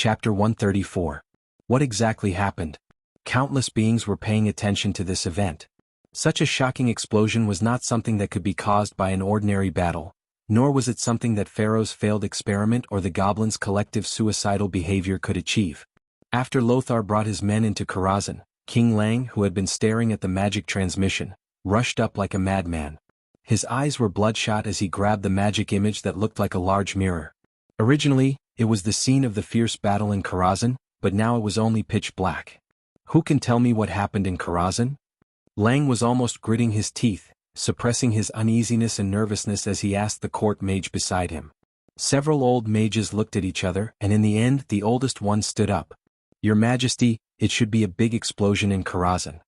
Chapter 134. What exactly happened? Countless beings were paying attention to this event. Such a shocking explosion was not something that could be caused by an ordinary battle, nor was it something that Pharaoh's failed experiment or the goblins' collective suicidal behavior could achieve. After Lothar brought his men into Karazhan, King Lang, who had been staring at the magic transmission, rushed up like a madman. His eyes were bloodshot as he grabbed the magic image that looked like a large mirror. Originally, it was the scene of the fierce battle in Karazhan, but now it was only pitch black. Who can tell me what happened in Karazhan? Lang was almost gritting his teeth, suppressing his uneasiness and nervousness as he asked the court mage beside him. Several old mages looked at each other, and in the end the oldest one stood up. Your Majesty, it should be a big explosion in Karazhan.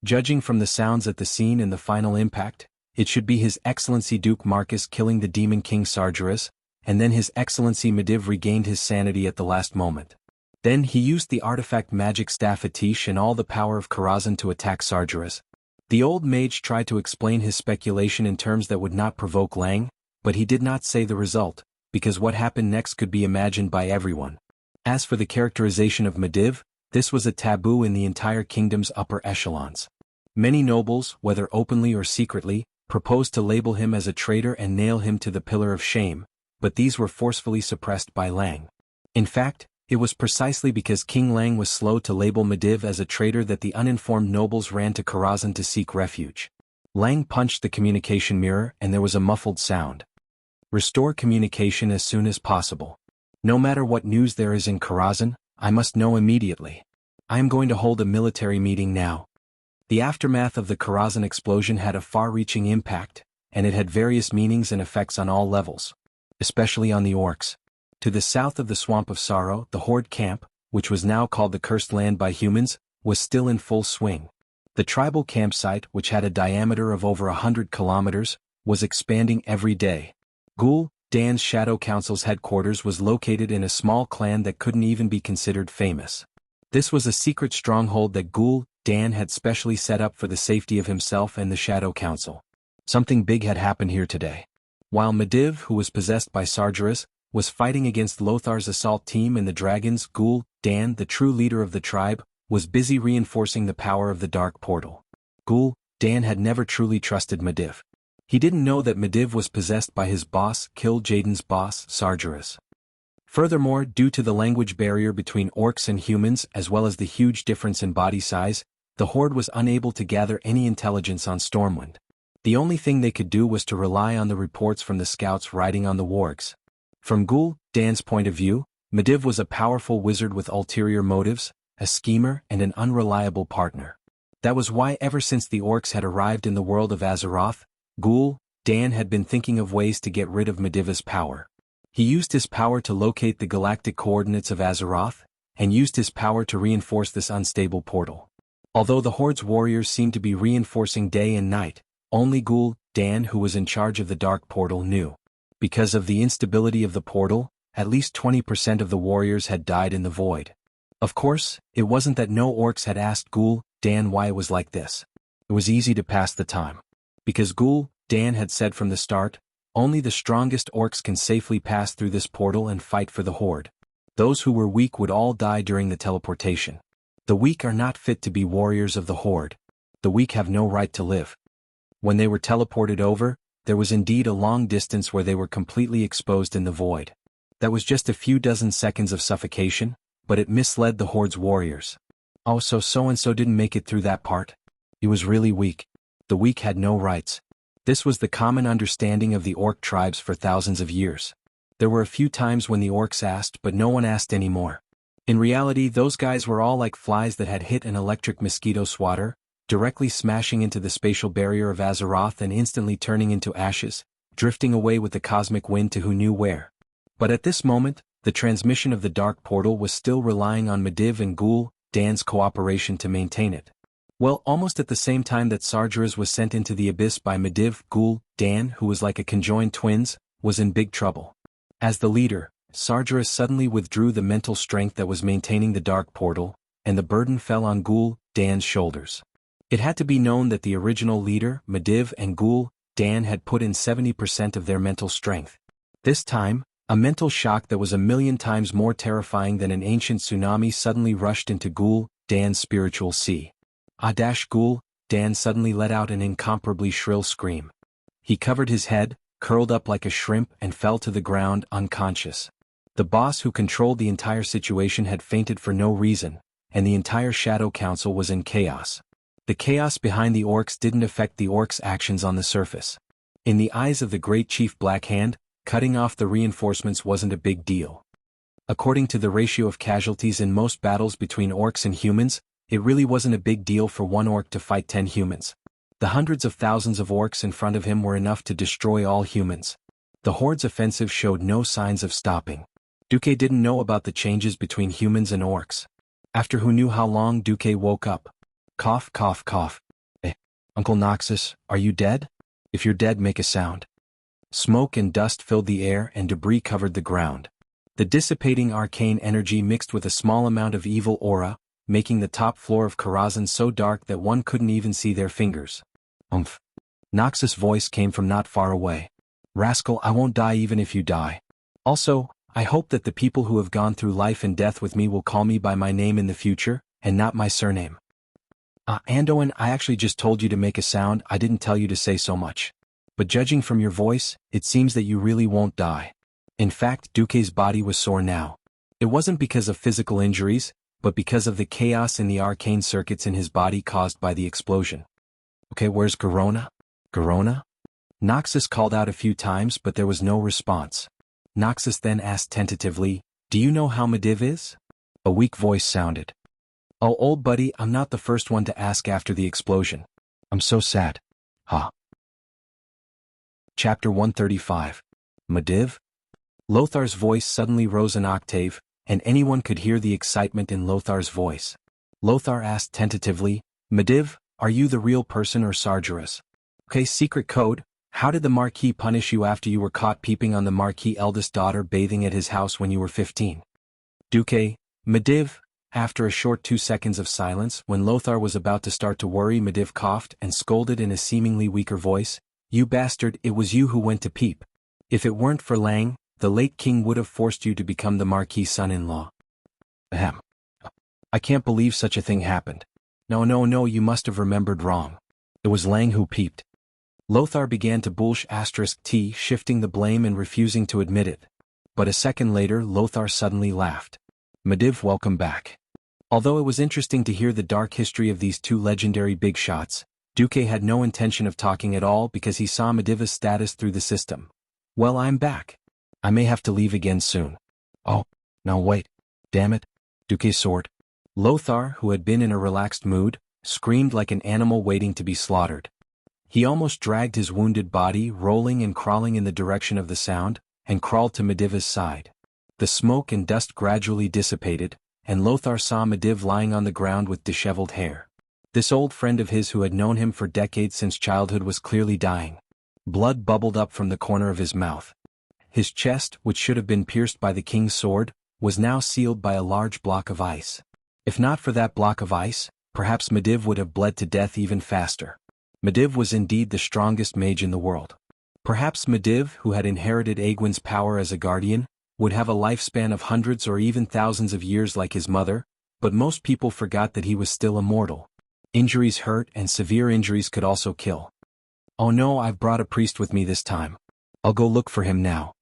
Judging from the sounds at the scene and the final impact, it should be His Excellency Duke Marcus killing the Demon King Sargeras, and then His Excellency Medivh regained his sanity at the last moment. Then he used the artifact magic staff Atish and all the power of Karazhan to attack Sargeras. The old mage tried to explain his speculation in terms that would not provoke Lang, but he did not say the result, because what happened next could be imagined by everyone. As for the characterization of Medivh, this was a taboo in the entire kingdom's upper echelons. Many nobles, whether openly or secretly, proposed to label him as a traitor and nail him to the pillar of shame, but these were forcefully suppressed by Lang. In fact, it was precisely because King Lang was slow to label Medivh as a traitor that the uninformed nobles ran to Karazhan to seek refuge. Lang punched the communication mirror and there was a muffled sound. Restore communication as soon as possible. No matter what news there is in Karazhan, I must know immediately. I am going to hold a military meeting now. The aftermath of the Karazhan explosion had a far-reaching impact, and it had various meanings and effects on all levels, especially on the orcs. To the south of the Swamp of Sorrow, the Horde camp, which was now called the Cursed Land by humans, was still in full swing. The tribal campsite, which had a diameter of over 100 kilometers, was expanding every day. Ghoul Dan's Shadow Council's headquarters was located in a small clan that couldn't even be considered famous. This was a secret stronghold that Ghoul Dan had specially set up for the safety of himself and the Shadow Council. Something big had happened here today. While Medivh, who was possessed by Sargeras, was fighting against Lothar's assault team and the dragons, Ghoul Dan, the true leader of the tribe, was busy reinforcing the power of the Dark Portal. Ghoul Dan had never truly trusted Medivh. He didn't know that Medivh was possessed by his boss, Kill Jaden's boss, Sargeras. Furthermore, due to the language barrier between orcs and humans as well as the huge difference in body size, the Horde was unable to gather any intelligence on Stormwind. The only thing they could do was to rely on the reports from the scouts riding on the wargs. From Ghoul Dan's point of view, Medivh was a powerful wizard with ulterior motives, a schemer and an unreliable partner. That was why ever since the orcs had arrived in the world of Azeroth, Ghoul Dan had been thinking of ways to get rid of Medivh's power. He used his power to locate the galactic coordinates of Azeroth, and used his power to reinforce this unstable portal. Although the Horde's warriors seemed to be reinforcing day and night, only Ghoul Dan, who was in charge of the Dark Portal, knew. Because of the instability of the portal, at least 20% of the warriors had died in the void. Of course, it wasn't that no orcs had asked Ghoul Dan why it was like this. It was easy to pass the time. Because Ghoul Dan had said from the start, only the strongest orcs can safely pass through this portal and fight for the Horde. Those who were weak would all die during the teleportation. The weak are not fit to be warriors of the Horde. The weak have no right to live. When they were teleported over, there was indeed a long distance where they were completely exposed in the void. That was just a few dozen seconds of suffocation, but it misled the Horde's warriors. Oh, so so-and-so didn't make it through that part? He was really weak. The weak had no rights. This was the common understanding of the orc tribes for thousands of years. There were a few times when the orcs asked, but no one asked anymore. In reality, those guys were all like flies that had hit an electric mosquito swatter, directly smashing into the spatial barrier of Azeroth and instantly turning into ashes, drifting away with the cosmic wind to who knew where. But at this moment, the transmission of the Dark Portal was still relying on Medivh and Ghoul Dan's cooperation to maintain it. Well, almost at the same time that Sargeras was sent into the abyss by Medivh, Ghoul Dan, who was like a conjoined twins, was in big trouble. As the leader, Sargeras suddenly withdrew the mental strength that was maintaining the Dark Portal, and the burden fell on Ghoul Dan's shoulders. It had to be known that the original leader, Medivh and Ghoul Dan had put in 70% of their mental strength. This time, A mental shock that was 1,000,000 times more terrifying than an ancient tsunami suddenly rushed into Ghoul Dan's spiritual sea. Ghoul Dan suddenly let out an incomparably shrill scream. He covered his head, curled up like a shrimp and fell to the ground unconscious. The boss who controlled the entire situation had fainted for no reason, and the entire Shadow Council was in chaos. The chaos behind the orcs didn't affect the orcs' actions on the surface. In the eyes of the great Chief Blackhand, cutting off the reinforcements wasn't a big deal. According to the ratio of casualties in most battles between orcs and humans, it really wasn't a big deal for one orc to fight 10 humans. The hundreds of thousands of orcs in front of him were enough to destroy all humans. The Horde's offensive showed no signs of stopping. Duque didn't know about the changes between humans and orcs. After who knew how long, Duque woke up. Cough, cough, cough. Uncle Noxus, are you dead? If you're dead, make a sound. Smoke and dust filled the air and debris covered the ground. The dissipating arcane energy mixed with a small amount of evil aura, making the top floor of Karazhan so dark that one couldn't even see their fingers. Noxus' voice came from not far away. Rascal, I won't die even if you die. Also, I hope that the people who have gone through life and death with me will call me by my name in the future, and not my surname. Andoin, I actually just told you to make a sound, I didn't tell you to say so much. But judging from your voice, it seems that you really won't die. In fact, Duque's body was sore now. It wasn't because of physical injuries, but because of the chaos in the arcane circuits in his body caused by the explosion. Okay, where's Garona? Garona? Noxus called out a few times but there was no response. Noxus then asked tentatively, do you know how Medivh is? A weak voice sounded. Oh, old buddy, I'm not the first one to ask after the explosion. I'm so sad. Chapter 135. Medivh? Lothar's voice suddenly rose an octave, and anyone could hear the excitement in Lothar's voice. Lothar asked tentatively, Medivh, are you the real person or Sargeras? Okay, secret code, how did the Marquis punish you after you were caught peeping on the Marquis' eldest daughter bathing at his house when you were 15? Duque, Medivh. After a short 2 seconds of silence, when Lothar was about to start to worry, Medivh coughed and scolded in a seemingly weaker voice, you bastard, it was you who went to peep. If it weren't for Lang, the late king would have forced you to become the Marquis' son-in-law. Ahem. I can't believe such a thing happened. No, you must have remembered wrong. It was Lang who peeped. Lothar began to bullsh *T, shifting the blame and refusing to admit it. But a second later, Lothar suddenly laughed. Medivh, welcome back. Although it was interesting to hear the dark history of these two legendary big shots, Duque had no intention of talking at all because he saw Medivh's status through the system. Well, I'm back. I may have to leave again soon. Oh, now wait. Damn it. Duque soared. Lothar, who had been in a relaxed mood, screamed like an animal waiting to be slaughtered. He almost dragged his wounded body, rolling and crawling in the direction of the sound, and crawled to Medivh's side. The smoke and dust gradually dissipated, and Lothar saw Medivh lying on the ground with disheveled hair. This old friend of his who had known him for decades since childhood was clearly dying. Blood bubbled up from the corner of his mouth. His chest, which should have been pierced by the king's sword, was now sealed by a large block of ice. If not for that block of ice, perhaps Medivh would have bled to death even faster. Medivh was indeed the strongest mage in the world. Perhaps Medivh, who had inherited Aegwyn's power as a guardian, would have a lifespan of hundreds or even thousands of years like his mother, but most people forgot that he was still immortal. Injuries hurt and severe injuries could also kill. Oh no, I've brought a priest with me this time. I'll go look for him now.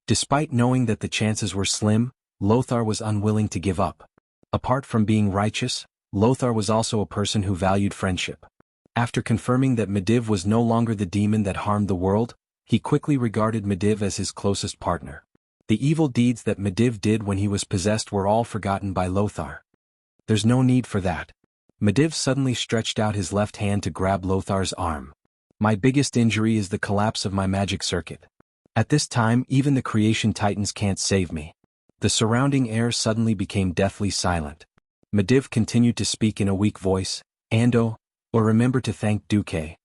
Despite knowing that the chances were slim, Lothar was unwilling to give up. Apart from being righteous, Lothar was also a person who valued friendship. After confirming that Medivh was no longer the demon that harmed the world, he quickly regarded Medivh as his closest partner. The evil deeds that Medivh did when he was possessed were all forgotten by Lothar. There's no need for that. Medivh suddenly stretched out his left hand to grab Lothar's arm. My biggest injury is the collapse of my magic circuit. At this time, even the creation titans can't save me. The surrounding air suddenly became deathly silent. Medivh continued to speak in a weak voice, Ando, or remember to thank Duque.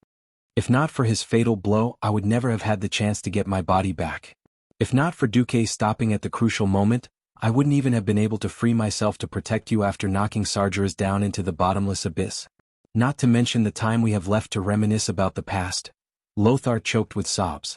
If not for his fatal blow, I would never have had the chance to get my body back. If not for Duque stopping at the crucial moment, I wouldn't even have been able to free myself to protect you after knocking Sargeras down into the bottomless abyss. Not to mention the time we have left to reminisce about the past. Lothar choked with sobs.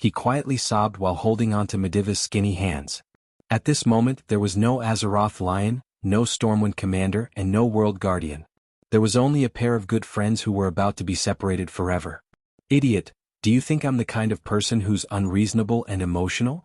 He quietly sobbed while holding onto Mediva's skinny hands. At this moment there was no Azeroth Lion, no Stormwind Commander and no World Guardian. There was only a pair of good friends who were about to be separated forever. Idiot, do you think I'm the kind of person who's unreasonable and emotional?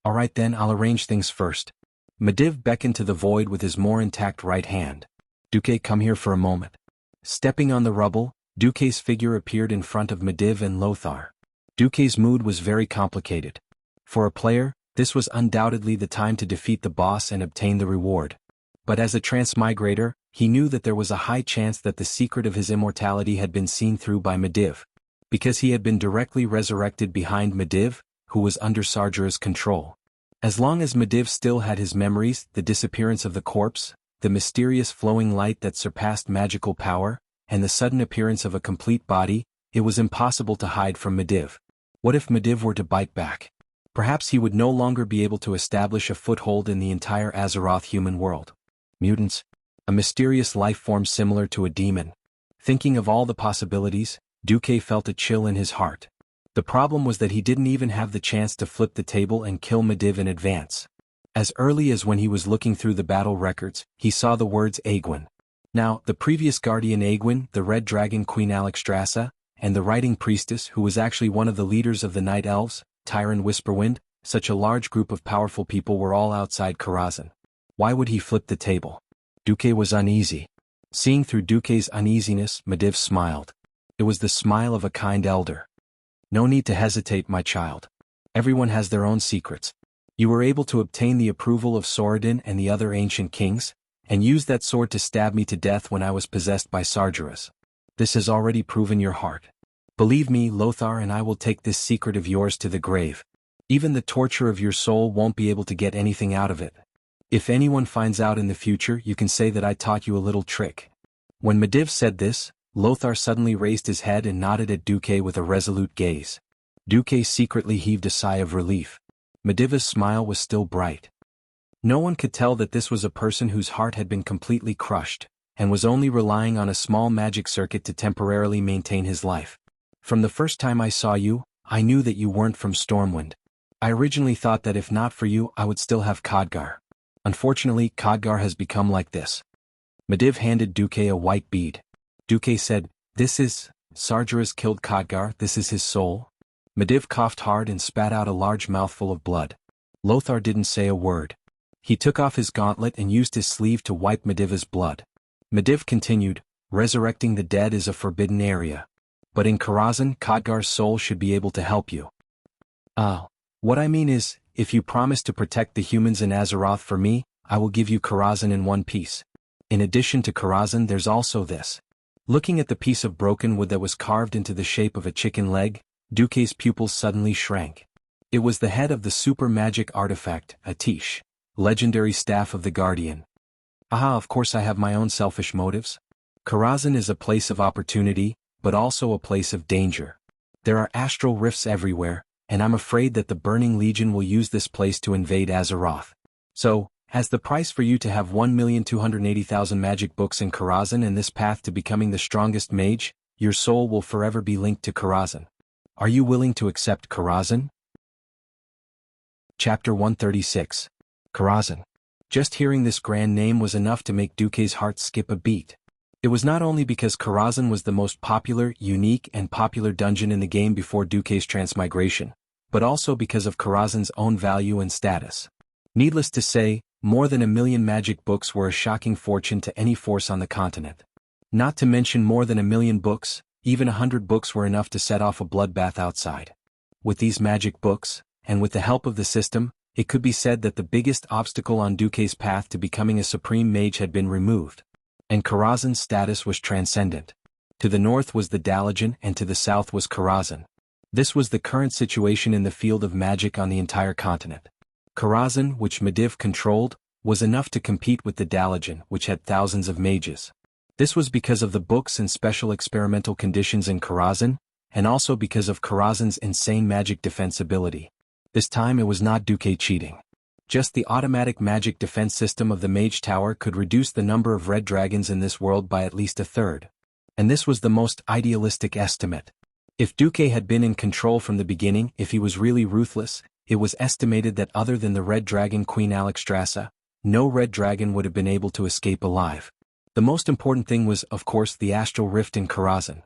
Alright then, I'll arrange things first. Mediv beckoned to the void with his more intact right hand. Duque, come here for a moment. Stepping on the rubble, Duque's figure appeared in front of Mediv and Lothar. Duque's mood was very complicated. For a player, this was undoubtedly the time to defeat the boss and obtain the reward. But as a transmigrator, he knew that there was a high chance that the secret of his immortality had been seen through by Mediv. Because he had been directly resurrected behind Mediv, who was under Sargera's control. As long as Mediv still had his memories, the disappearance of the corpse, the mysterious flowing light that surpassed magical power, and the sudden appearance of a complete body, it was impossible to hide from Mediv. What if Mediv were to bite back? Perhaps he would no longer be able to establish a foothold in the entire Azeroth human world. Mutants. A mysterious life form similar to a demon. Thinking of all the possibilities, Duque felt a chill in his heart. The problem was that he didn't even have the chance to flip the table and kill Mediv in advance. As early as when he was looking through the battle records, he saw the words Aegwin. Now, the previous Guardian Aegwin, the Red Dragon Queen Alexstrasza, and the Writing Priestess who was actually one of the leaders of the Night Elves, Tyron Whisperwind, such a large group of powerful people were all outside Karazhan. Why would he flip the table? Duque was uneasy. Seeing through Duque's uneasiness, Mediv smiled. It was the smile of a kind elder. No need to hesitate, my child. Everyone has their own secrets. You were able to obtain the approval of Sorodin and the other ancient kings, and used that sword to stab me to death when I was possessed by Sargeras. This has already proven your heart. Believe me, Lothar, and I will take this secret of yours to the grave. Even the torture of your soul won't be able to get anything out of it. If anyone finds out in the future, you can say that I taught you a little trick. When Mediv said this, Lothar suddenly raised his head and nodded at Duque with a resolute gaze. Duque secretly heaved a sigh of relief. Mediva's smile was still bright. No one could tell that this was a person whose heart had been completely crushed, and was only relying on a small magic circuit to temporarily maintain his life. From the first time I saw you, I knew that you weren't from Stormwind. I originally thought that if not for you, I would still have Khadgar. Unfortunately, Khadgar has become like this. Mediv handed Duque a white bead. Duque said, "This is, Sargeras killed Khadgar, this is his soul?" Mediv coughed hard and spat out a large mouthful of blood. Lothar didn't say a word. He took off his gauntlet and used his sleeve to wipe Mediva's blood. Mediv continued, "Resurrecting the dead is a forbidden area. But in Karazhan, Khadgar's soul should be able to help you." What I mean is, if you promise to protect the humans in Azeroth for me, I will give you Karazhan in one piece. In addition to Karazhan, there's also this." Looking at the piece of broken wood that was carved into the shape of a chicken leg, Duque's pupils suddenly shrank. It was the head of the super magic artifact, Atish, legendary staff of the Guardian. Of course I have my own selfish motives. Karazhan is a place of opportunity, but also a place of danger. There are astral rifts everywhere, and I'm afraid that the Burning Legion will use this place to invade Azeroth. So, as the price for you to have 1,280,000 magic books in Karazhan and this path to becoming the strongest mage, your soul will forever be linked to Karazhan. Are you willing to accept Karazhan? Chapter 136. Karazhan. Just hearing this grand name was enough to make Duque's heart skip a beat. It was not only because Karazhan was the most popular, unique and popular dungeon in the game before Duque's transmigration, but also because of Karazhan's own value and status. Needless to say, more than 1 million magic books were a shocking fortune to any force on the continent. Not to mention more than 1 million books, even 100 books were enough to set off a bloodbath outside. With these magic books, and with the help of the system, it could be said that the biggest obstacle on Duque's path to becoming a supreme mage had been removed. And Karazhan's status was transcendent. To the north was the Dalajan and to the south was Karazhan. This was the current situation in the field of magic on the entire continent. Karazhan, which Mediv controlled, was enough to compete with the Dalajan, which had thousands of mages. This was because of the books and special experimental conditions in Karazhan, and also because of Karazhan's insane magic defense ability. This time it was not Duque cheating. Just the automatic magic defense system of the Mage Tower could reduce the number of red dragons in this world by at least a third. And this was the most idealistic estimate. If Duque had been in control from the beginning, if he was really ruthless, it was estimated that other than the Red Dragon Queen Alexstrasza, no Red Dragon would have been able to escape alive. The most important thing was, of course, the astral rift in Karazhan.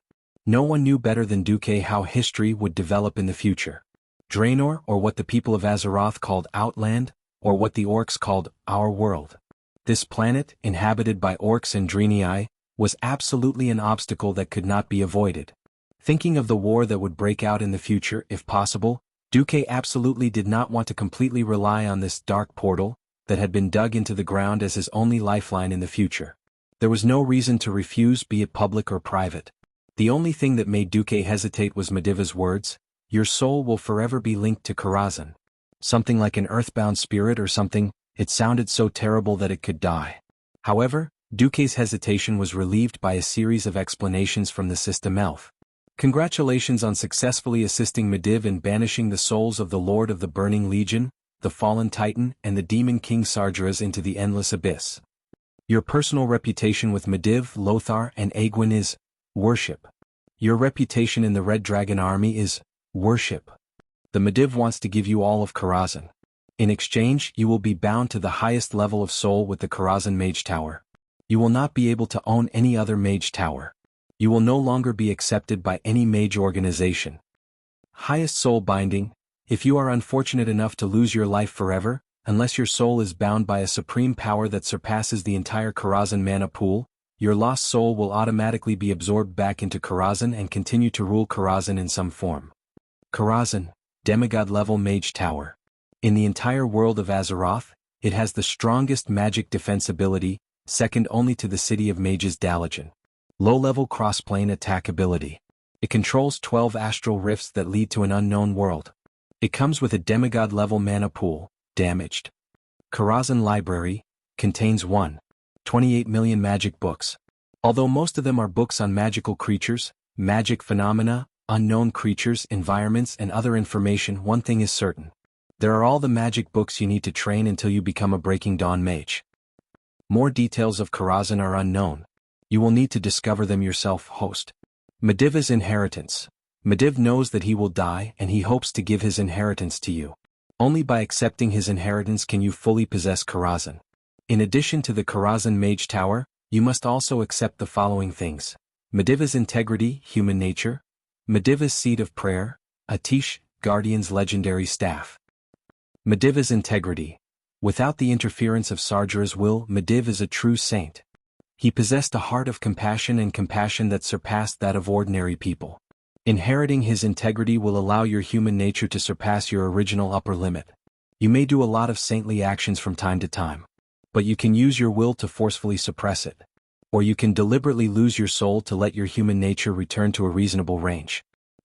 No one knew better than Duque how history would develop in the future. Draenor, or what the people of Azeroth called Outland, or what the orcs called Our World. This planet, inhabited by orcs and Draenei, was absolutely an obstacle that could not be avoided. Thinking of the war that would break out in the future, if possible, Duque absolutely did not want to completely rely on this dark portal that had been dug into the ground as his only lifeline in the future. There was no reason to refuse, be it public or private. The only thing that made Duque hesitate was Mediva's words, "Your soul will forever be linked to Karazhan." Something like an earthbound spirit or something. It sounded so terrible that it could die. However, Duque's hesitation was relieved by a series of explanations from the system elf. Congratulations on successfully assisting Mediv in banishing the souls of the Lord of the Burning Legion, the Fallen Titan, and the Demon King Sargeras into the Endless Abyss. Your personal reputation with Mediv, Lothar, and Aegwynn is worship. Your reputation in the Red Dragon Army is worship. The Mediv wants to give you all of Karazhan. In exchange, you will be bound to the highest level of soul with the Karazhan Mage Tower. You will not be able to own any other Mage Tower. You will no longer be accepted by any mage organization. Highest soul binding. If you are unfortunate enough to lose your life forever, unless your soul is bound by a supreme power that surpasses the entire Karazhan mana pool, your lost soul will automatically be absorbed back into Karazhan and continue to rule Karazhan in some form. Karazhan, demigod-level mage tower. In the entire world of Azeroth, it has the strongest magic defense ability, second only to the City of Mages Dalajan. Low-level cross-plane attack ability. It controls 12 astral rifts that lead to an unknown world. It comes with a demigod-level mana pool, damaged. Karazhan Library, contains 1.28 million magic books. Although most of them are books on magical creatures, magic phenomena, unknown creatures, environments, and other information, one thing is certain. There are all the magic books you need to train until you become a Breaking Dawn mage. More details of Karazhan are unknown. You will need to discover them yourself, host. Mediva's inheritance. Mediv knows that he will die and he hopes to give his inheritance to you. Only by accepting his inheritance can you fully possess Karazhan. In addition to the Karazhan Mage Tower, you must also accept the following things. Mediva's integrity, human nature. Mediva's seed of prayer, Atish, Guardian's legendary staff. Mediva's integrity. Without the interference of Sargeras' will, Mediv is a true saint. He possessed a heart of compassion and compassion that surpassed that of ordinary people. Inheriting his integrity will allow your human nature to surpass your original upper limit. You may do a lot of saintly actions from time to time. But you can use your will to forcefully suppress it. Or you can deliberately lose your soul to let your human nature return to a reasonable range.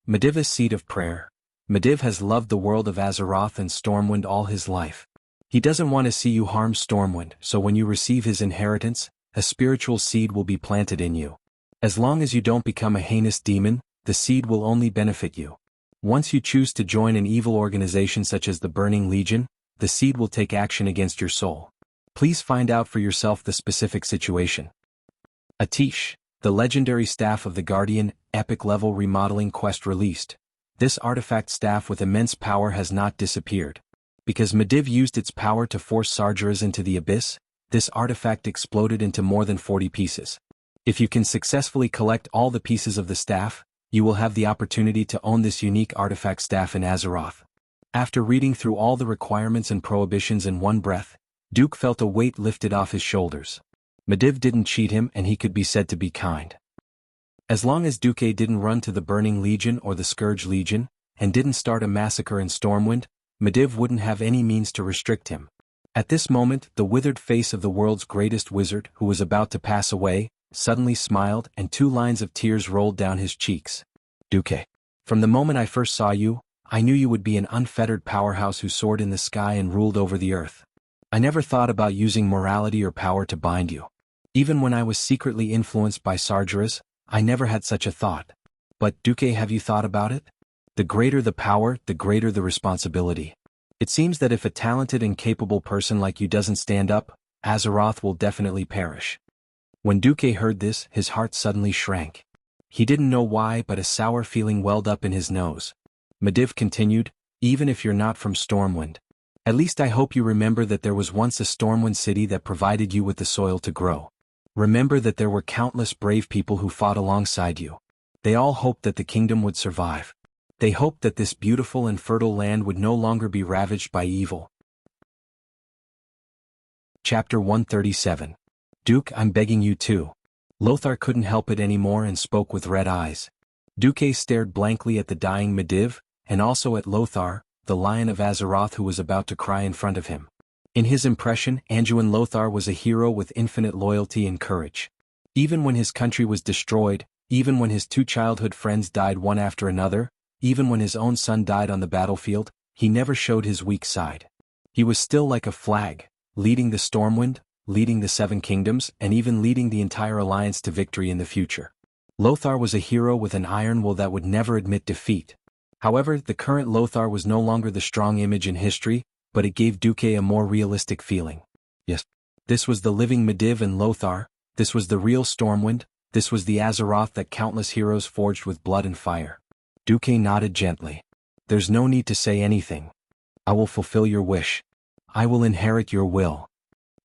Mediva's seed of prayer. Mediv has loved the world of Azeroth and Stormwind all his life. He doesn't want to see you harm Stormwind, so when you receive his inheritance, a spiritual seed will be planted in you. As long as you don't become a heinous demon, the seed will only benefit you. Once you choose to join an evil organization such as the Burning Legion, the seed will take action against your soul. Please find out for yourself the specific situation. Atish, the legendary staff of the Guardian, epic level remodeling quest released. This artifact staff with immense power has not disappeared. Because Mediv used its power to force Sargeras into the abyss, this artifact exploded into more than 40 pieces. If you can successfully collect all the pieces of the staff, you will have the opportunity to own this unique artifact staff in Azeroth. After reading through all the requirements and prohibitions in one breath, Duke felt a weight lifted off his shoulders. Mediv didn't cheat him and he could be said to be kind. As long as Duque didn't run to the Burning Legion or the Scourge Legion, and didn't start a massacre in Stormwind, Mediv wouldn't have any means to restrict him. At this moment, the withered face of the world's greatest wizard, who was about to pass away, suddenly smiled and 2 lines of tears rolled down his cheeks. Duque, from the moment I first saw you, I knew you would be an unfettered powerhouse who soared in the sky and ruled over the earth. I never thought about using morality or power to bind you. Even when I was secretly influenced by Sargeras, I never had such a thought. But, Duque, have you thought about it? The greater the power, the greater the responsibility. It seems that if a talented and capable person like you doesn't stand up, Azeroth will definitely perish. When Duque heard this, his heart suddenly shrank. He didn't know why, but a sour feeling welled up in his nose. Medivh continued, even if you're not from Stormwind, at least I hope you remember that there was once a Stormwind city that provided you with the soil to grow. Remember that there were countless brave people who fought alongside you. They all hoped that the kingdom would survive. They hoped that this beautiful and fertile land would no longer be ravaged by evil. Chapter 137. Duke, I'm begging you to. Lothar couldn't help it anymore and spoke with red eyes. Duque stared blankly at the dying Medivh, and also at Lothar, the Lion of Azeroth, who was about to cry in front of him. In his impression, Anduin Lothar was a hero with infinite loyalty and courage. Even when his country was destroyed, even when his 2 childhood friends died one after another, even when his own son died on the battlefield, he never showed his weak side. He was still like a flag, leading the Stormwind, leading the 7 kingdoms, and even leading the entire alliance to victory in the future. Lothar was a hero with an iron will that would never admit defeat. However, the current Lothar was no longer the strong image in history, but it gave Duque a more realistic feeling. Yes, this was the living Medivh and Lothar, this was the real Stormwind, this was the Azeroth that countless heroes forged with blood and fire. Duque nodded gently. There's no need to say anything. I will fulfill your wish. I will inherit your will.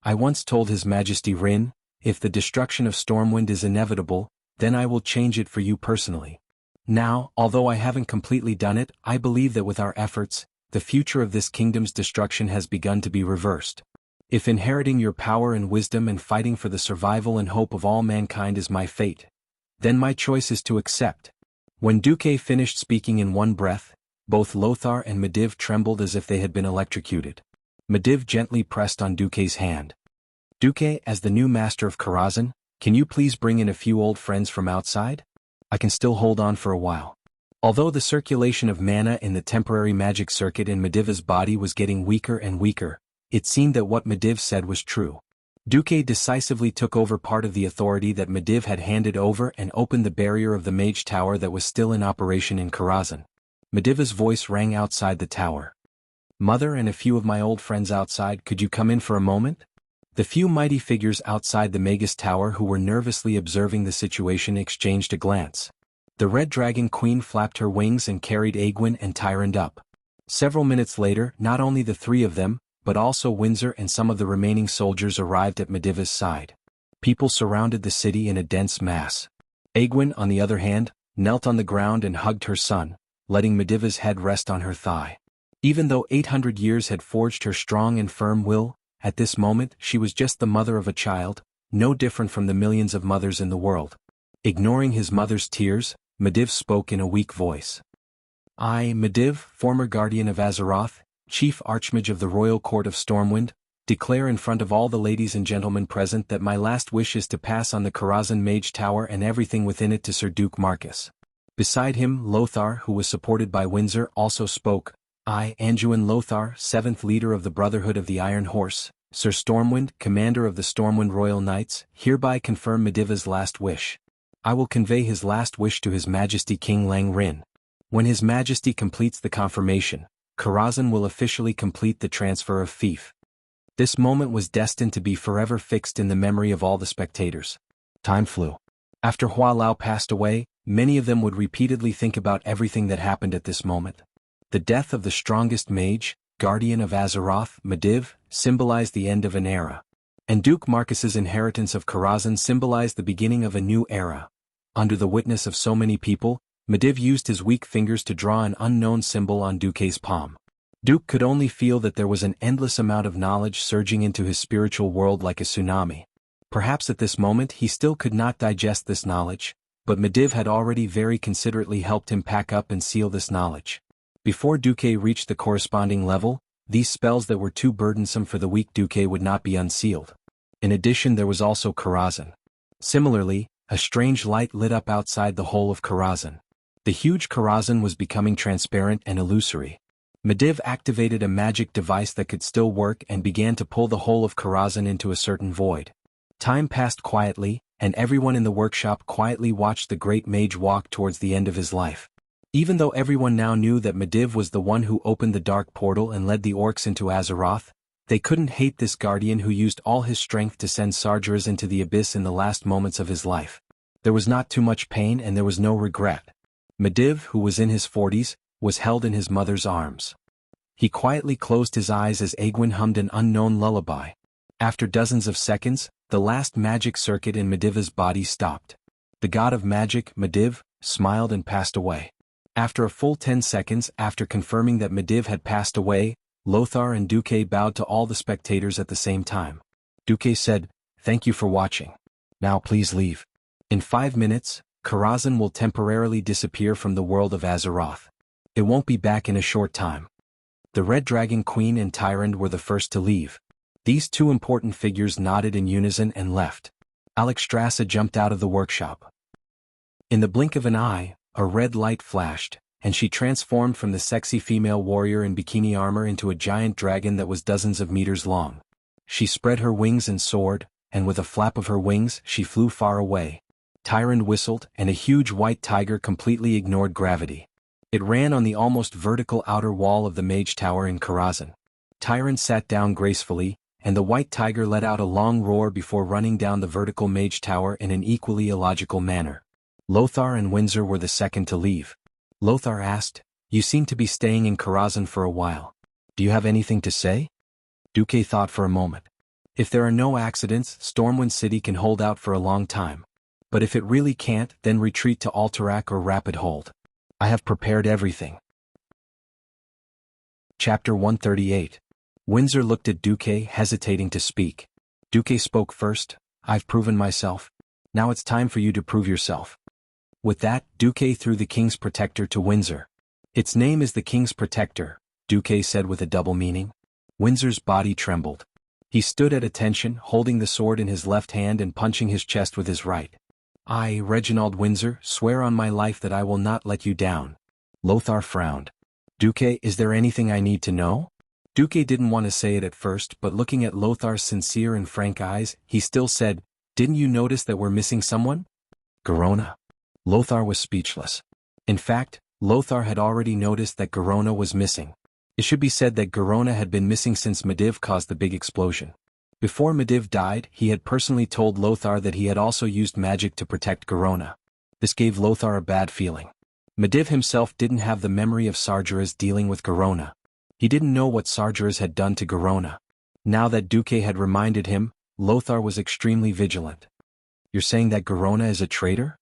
I once told His Majesty Rin, if the destruction of Stormwind is inevitable, then I will change it for you personally. Now, although I haven't completely done it, I believe that with our efforts, the future of this kingdom's destruction has begun to be reversed. If inheriting your power and wisdom and fighting for the survival and hope of all mankind is my fate, then my choice is to accept. When Duque finished speaking in one breath, both Lothar and Medivh trembled as if they had been electrocuted. Medivh gently pressed on Duque's hand. Duque, as the new master of Karazhan, can you please bring in a few old friends from outside? I can still hold on for a while. Although the circulation of mana in the temporary magic circuit in Medivh's body was getting weaker and weaker, it seemed that what Medivh said was true. Duque decisively took over part of the authority that Medivh had handed over and opened the barrier of the mage tower that was still in operation in Karazhan. Medivh's voice rang outside the tower. Mother and a few of my old friends outside, could you come in for a moment? The few mighty figures outside the Magus Tower who were nervously observing the situation exchanged a glance. The Red Dragon Queen flapped her wings and carried Aegwynn and Tyrande up. Several minutes later, not only the 3 of them, but also Windsor and some of the remaining soldiers arrived at Medivh's side. People surrounded the city in a dense mass. Aegwynn, on the other hand, knelt on the ground and hugged her son, letting Medivh's head rest on her thigh. Even though 800 years had forged her strong and firm will, at this moment she was just the mother of a child, no different from the millions of mothers in the world. Ignoring his mother's tears, Medivh spoke in a weak voice. I, Medivh, former guardian of Azeroth, chief archmage of the royal court of Stormwind, declare in front of all the ladies and gentlemen present that my last wish is to pass on the Karazhan Mage Tower and everything within it to Sir Duke Marcus. Beside him, Lothar, who was supported by Windsor, also spoke. I, Anduin Lothar, 7th leader of the Brotherhood of the Iron Horse, Sir Stormwind, commander of the Stormwind Royal Knights, hereby confirm Medivh's last wish. I will convey his last wish to His Majesty King Lang Rin. When His Majesty completes the confirmation, Karazhan will officially complete the transfer of fief. This moment was destined to be forever fixed in the memory of all the spectators. Time flew. After Hua Lao passed away, many of them would repeatedly think about everything that happened at this moment. The death of the strongest mage, guardian of Azeroth, Medivh, symbolized the end of an era. And Duke Marcus's inheritance of Karazhan symbolized the beginning of a new era. Under the witness of so many people, Medivh used his weak fingers to draw an unknown symbol on Duque's palm. Duke could only feel that there was an endless amount of knowledge surging into his spiritual world like a tsunami. Perhaps at this moment he still could not digest this knowledge, but Medivh had already very considerately helped him pack up and seal this knowledge. Before Duque reached the corresponding level, these spells that were too burdensome for the weak Duque would not be unsealed. In addition, there was also Karazhan. Similarly, a strange light lit up outside the whole of Karazhan. The huge Karazhan was becoming transparent and illusory. Medivh activated a magic device that could still work and began to pull the whole of Karazhan into a certain void. Time passed quietly, and everyone in the workshop quietly watched the great mage walk towards the end of his life. Even though everyone now knew that Medivh was the one who opened the dark portal and led the orcs into Azeroth, they couldn't hate this guardian who used all his strength to send Sargeras into the abyss in the last moments of his life. There was not too much pain and there was no regret. Medivh, who was in his 40s, was held in his mother's arms. He quietly closed his eyes as Egwene hummed an unknown lullaby. After dozens of seconds, the last magic circuit in Medivh's body stopped. The god of magic, Medivh, smiled and passed away. After a full 10 seconds after confirming that Medivh had passed away, Lothar and Duque bowed to all the spectators at the same time. Duque said, "Thank you for watching. Now please leave. In 5 minutes, Karazhan will temporarily disappear from the world of Azeroth. It won't be back in a short time." The Red Dragon Queen and Tyrande were the first to leave. These two important figures nodded in unison and left. Alexstrasza jumped out of the workshop. In the blink of an eye, a red light flashed, and she transformed from the sexy female warrior in bikini armor into a giant dragon that was dozens of meters long. She spread her wings and soared, and with a flap of her wings she flew far away. Tyrande whistled, and a huge white tiger completely ignored gravity. It ran on the almost vertical outer wall of the Mage Tower in Karazhan. Tyrande sat down gracefully, and the white tiger let out a long roar before running down the vertical Mage Tower in an equally illogical manner. Lothar and Windsor were the second to leave. Lothar asked, "You seem to be staying in Karazhan for a while. Do you have anything to say?" Duque thought for a moment. If there are no accidents, Stormwind City can hold out for a long time. But if it really can't, then retreat to Alterac or Rapid Hold. I have prepared everything. Chapter 138. Windsor looked at Duque, hesitating to speak. Duque spoke first. "I've proven myself. Now it's time for you to prove yourself." With that, Duque threw the King's Protector to Windsor. "Its name is the King's Protector," Duque said with a double meaning. Windsor's body trembled. He stood at attention, holding the sword in his left hand and punching his chest with his right. "I, Reginald Windsor, swear on my life that I will not let you down." Lothar frowned. "Duque, is there anything I need to know?" Duque didn't want to say it at first, but looking at Lothar's sincere and frank eyes, he still said, "Didn't you notice that we're missing someone?" "Garona." Lothar was speechless. In fact, Lothar had already noticed that Garona was missing. It should be said that Garona had been missing since Medivh caused the big explosion. Before Medivh died, he had personally told Lothar that he had also used magic to protect Garona. This gave Lothar a bad feeling. Medivh himself didn't have the memory of Sargeras dealing with Garona. He didn't know what Sargeras had done to Garona. Now that Duque had reminded him, Lothar was extremely vigilant. "You're saying that Garona is a traitor?"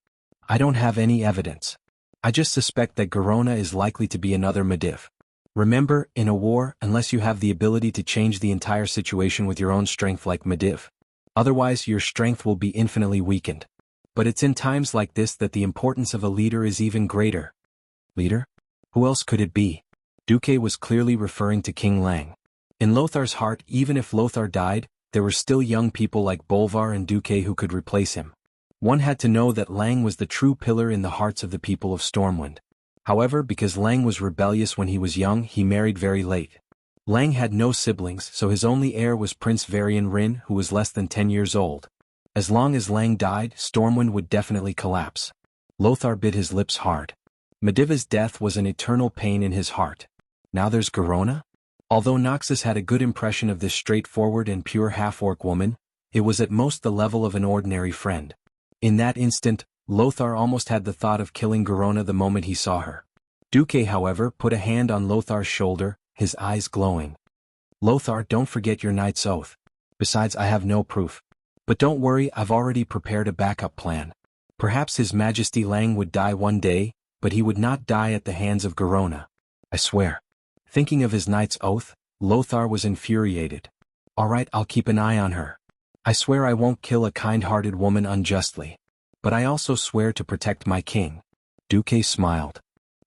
"I don't have any evidence. I just suspect that Garona is likely to be another Medivh. Remember, in a war, unless you have the ability to change the entire situation with your own strength like Medivh. Otherwise your strength will be infinitely weakened. But it's in times like this that the importance of a leader is even greater." "Leader? Who else could it be?" Duque was clearly referring to King Lang. In Lothar's heart, even if Lothar died, there were still young people like Bolvar and Duque who could replace him. One had to know that Lang was the true pillar in the hearts of the people of Stormwind. However, because Lang was rebellious when he was young, he married very late. Lang had no siblings, so his only heir was Prince Varian Rin, who was less than 10 years old. As long as Lang died, Stormwind would definitely collapse. Lothar bit his lips hard. Medivh's death was an eternal pain in his heart. Now there's Garona? Although Noxus had a good impression of this straightforward and pure half-orc woman, it was at most the level of an ordinary friend. In that instant, Lothar almost had the thought of killing Garona the moment he saw her. Duque, however, put a hand on Lothar's shoulder, his eyes glowing. "Lothar, don't forget your knight's oath. Besides, I have no proof. But don't worry, I've already prepared a backup plan. Perhaps His Majesty Lang would die one day, but he would not die at the hands of Garona. I swear." Thinking of his knight's oath, Lothar was infuriated. "All right, I'll keep an eye on her. I swear I won't kill a kind-hearted woman unjustly. But I also swear to protect my king." Duque smiled.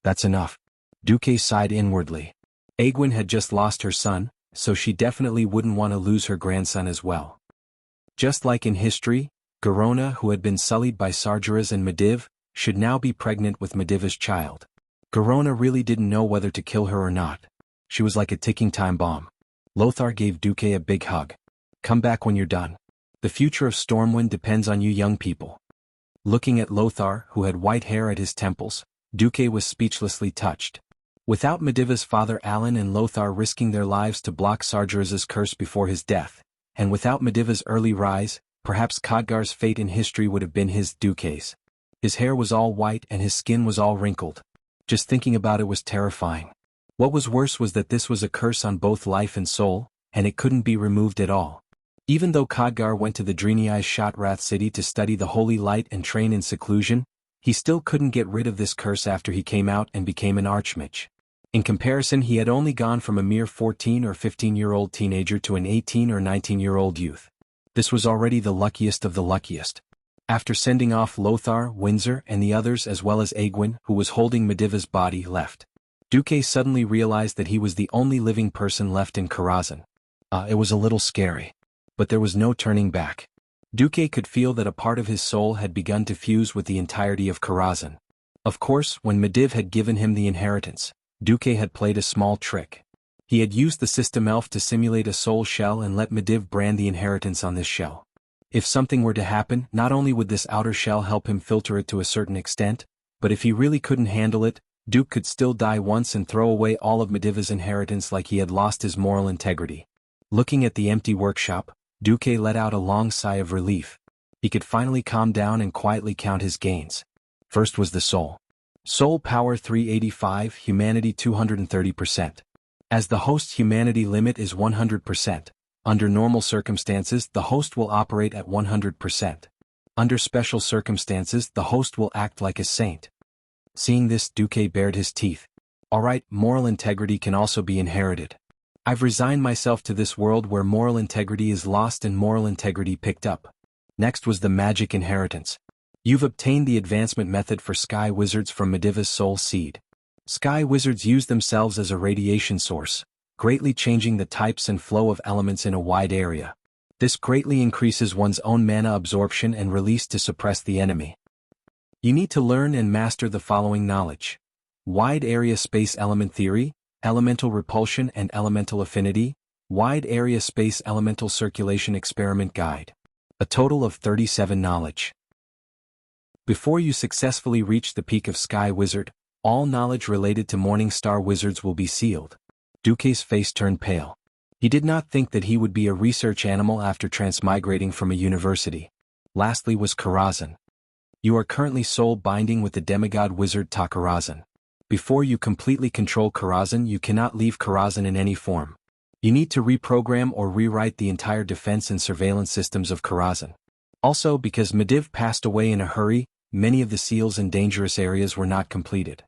"That's enough." Duque sighed inwardly. Egwene had just lost her son, so she definitely wouldn't want to lose her grandson as well. Just like in history, Garona, who had been sullied by Sargeras and Medivh, should now be pregnant with Medivh's child. Garona really didn't know whether to kill her or not. She was like a ticking time bomb. Lothar gave Duque a big hug. "Come back when you're done. The future of Stormwind depends on you young people." Looking at Lothar, who had white hair at his temples, Duque was speechlessly touched. Without Medivh's father Alan and Lothar risking their lives to block Sargeras' curse before his death, and without Medivh's early rise, perhaps Khadgar's fate in history would have been his, Duque's. His hair was all white and his skin was all wrinkled. Just thinking about it was terrifying. What was worse was that this was a curse on both life and soul, and it couldn't be removed at all. Even though Khadgar went to the Driniai Shotrath city to study the holy light and train in seclusion, he still couldn't get rid of this curse after he came out and became an archmage. In comparison, he had only gone from a mere 14 or 15-year-old teenager to an 18 or 19-year-old youth. This was already the luckiest of the luckiest. After sending off Lothar, Windsor, and the others as well as Egwin, who was holding Mediva's body, left, Duque suddenly realized that he was the only living person left in Karazhan. It was a little scary. But there was no turning back. Duque could feel that a part of his soul had begun to fuse with the entirety of Karazhan. Of course, when Mediv had given him the inheritance, Duque had played a small trick. He had used the system elf to simulate a soul shell and let Mediv brand the inheritance on this shell. If something were to happen, not only would this outer shell help him filter it to a certain extent, but if he really couldn't handle it, Duke could still die once and throw away all of Mediva's inheritance like he had lost his moral integrity. Looking at the empty workshop, Duque let out a long sigh of relief. He could finally calm down and quietly count his gains. First was the soul. Soul power 385, humanity 230%. As the host's humanity limit is 100%, under normal circumstances the host will operate at 100%. Under special circumstances the host will act like a saint. Seeing this, Duque bared his teeth. Alright, moral integrity can also be inherited. I've resigned myself to this world where moral integrity is lost and moral integrity picked up. Next was the magic inheritance. You've obtained the advancement method for sky wizards from Mediva's soul seed. Sky wizards use themselves as a radiation source, greatly changing the types and flow of elements in a wide area. This greatly increases one's own mana absorption and release to suppress the enemy. You need to learn and master the following knowledge: wide area space element theory, elemental repulsion and elemental affinity, wide area space elemental circulation experiment guide. A total of 37 knowledge. Before you successfully reach the peak of Sky Wizard, all knowledge related to Morning Star Wizards will be sealed. Duque's face turned pale. He did not think that he would be a research animal after transmigrating from a university. Lastly was Karazhan. You are currently soul binding with the demigod wizard Takarazhan. Before you completely control Karazhan, you cannot leave Karazhan in any form. You need to reprogram or rewrite the entire defense and surveillance systems of Karazhan. Also, because Mediv passed away in a hurry, many of the seals in dangerous areas were not completed.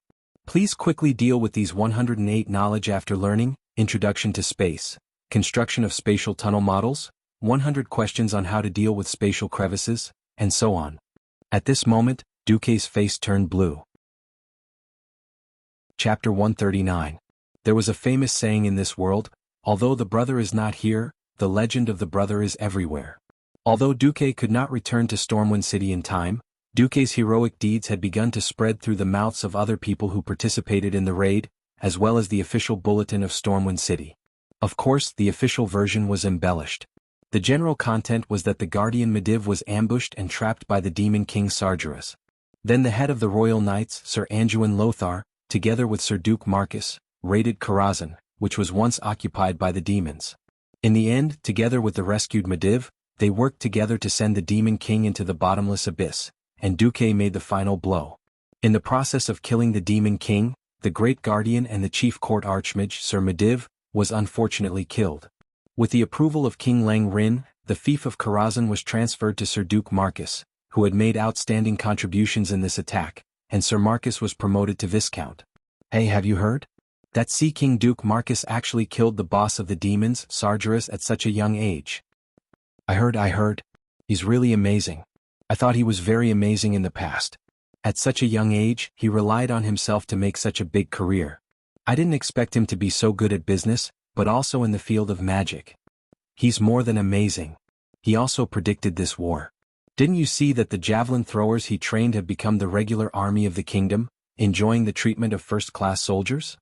Please quickly deal with these 108 knowledge after learning: Introduction to Space, Construction of Spatial Tunnel Models, 100 questions on how to deal with spatial crevices, and so on. At this moment, Duque's face turned blue. Chapter 139. There was a famous saying in this world: although the brother is not here, the legend of the brother is everywhere. Although Duque could not return to Stormwind City in time, Duque's heroic deeds had begun to spread through the mouths of other people who participated in the raid, as well as the official bulletin of Stormwind City. Of course, the official version was embellished. The general content was that the Guardian Mediv was ambushed and trapped by the Demon King Sargeras. Then the head of the Royal Knights, Sir Anduin Lothar, together with Sir Duke Marcus, raided Karazhan, which was once occupied by the demons. In the end, together with the rescued Mediv, they worked together to send the Demon King into the bottomless abyss, and Duque made the final blow. In the process of killing the Demon King, the Great Guardian and the Chief Court Archmage, Sir Mediv, was unfortunately killed. With the approval of King Lang Rin, the fief of Karazhan was transferred to Sir Duke Marcus, who had made outstanding contributions in this attack, and Sir Marcus was promoted to Viscount. Hey, have you heard? That Sea King Duke Marcus actually killed the boss of the demons, Sargeras, at such a young age. I heard. He's really amazing. I thought he was very amazing in the past. At such a young age, he relied on himself to make such a big career. I didn't expect him to be so good at business, but also in the field of magic. He's more than amazing. He also predicted this war. Didn't you see that the javelin throwers he trained have become the regular army of the kingdom, enjoying the treatment of first-class soldiers?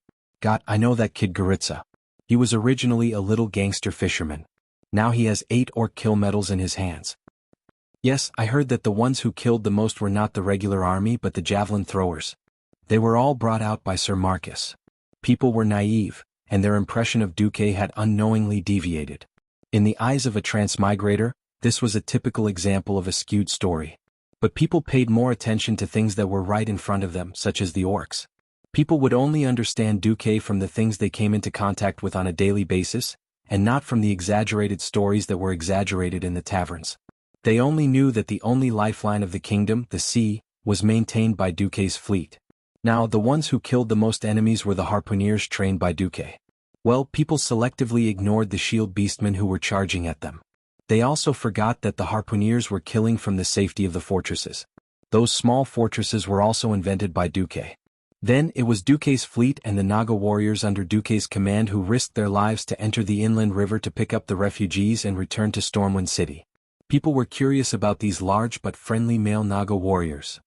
I know that kid Goritza. He was originally a little gangster fisherman. Now he has 8 orc kill medals in his hands. Yes, I heard that the ones who killed the most were not the regular army but the javelin throwers. They were all brought out by Sir Marcus. People were naive, and their impression of Duque had unknowingly deviated. In the eyes of a transmigrator, this was a typical example of a skewed story. But people paid more attention to things that were right in front of them, such as the orcs. People would only understand Duque from the things they came into contact with on a daily basis, and not from the exaggerated stories that were exaggerated in the taverns. They only knew that the only lifeline of the kingdom, the sea, was maintained by Duque's fleet. Now, the ones who killed the most enemies were the harpooneers trained by Duque. Well, people selectively ignored the shield beastmen who were charging at them. They also forgot that the harpooneers were killing from the safety of the fortresses. Those small fortresses were also invented by Duque. Then it was Duque's fleet and the Naga warriors under Duque's command who risked their lives to enter the inland river to pick up the refugees and return to Stormwind City. People were curious about these large but friendly male Naga warriors.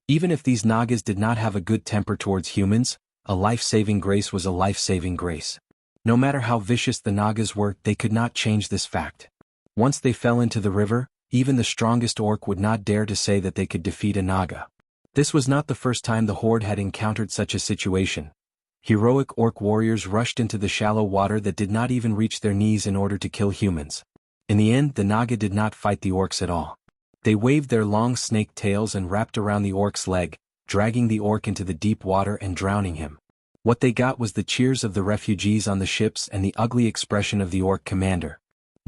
Even if these Nagas did not have a good temper towards humans, a life-saving grace was a life-saving grace. No matter how vicious the Nagas were, they could not change this fact. Once they fell into the river, even the strongest orc would not dare to say that they could defeat a Naga. This was not the first time the Horde had encountered such a situation. Heroic orc warriors rushed into the shallow water that did not even reach their knees in order to kill humans. In the end, the Naga did not fight the orcs at all. They waved their long snake tails and wrapped around the orc's leg, dragging the orc into the deep water and drowning him. What they got was the cheers of the refugees on the ships and the ugly expression of the orc commander.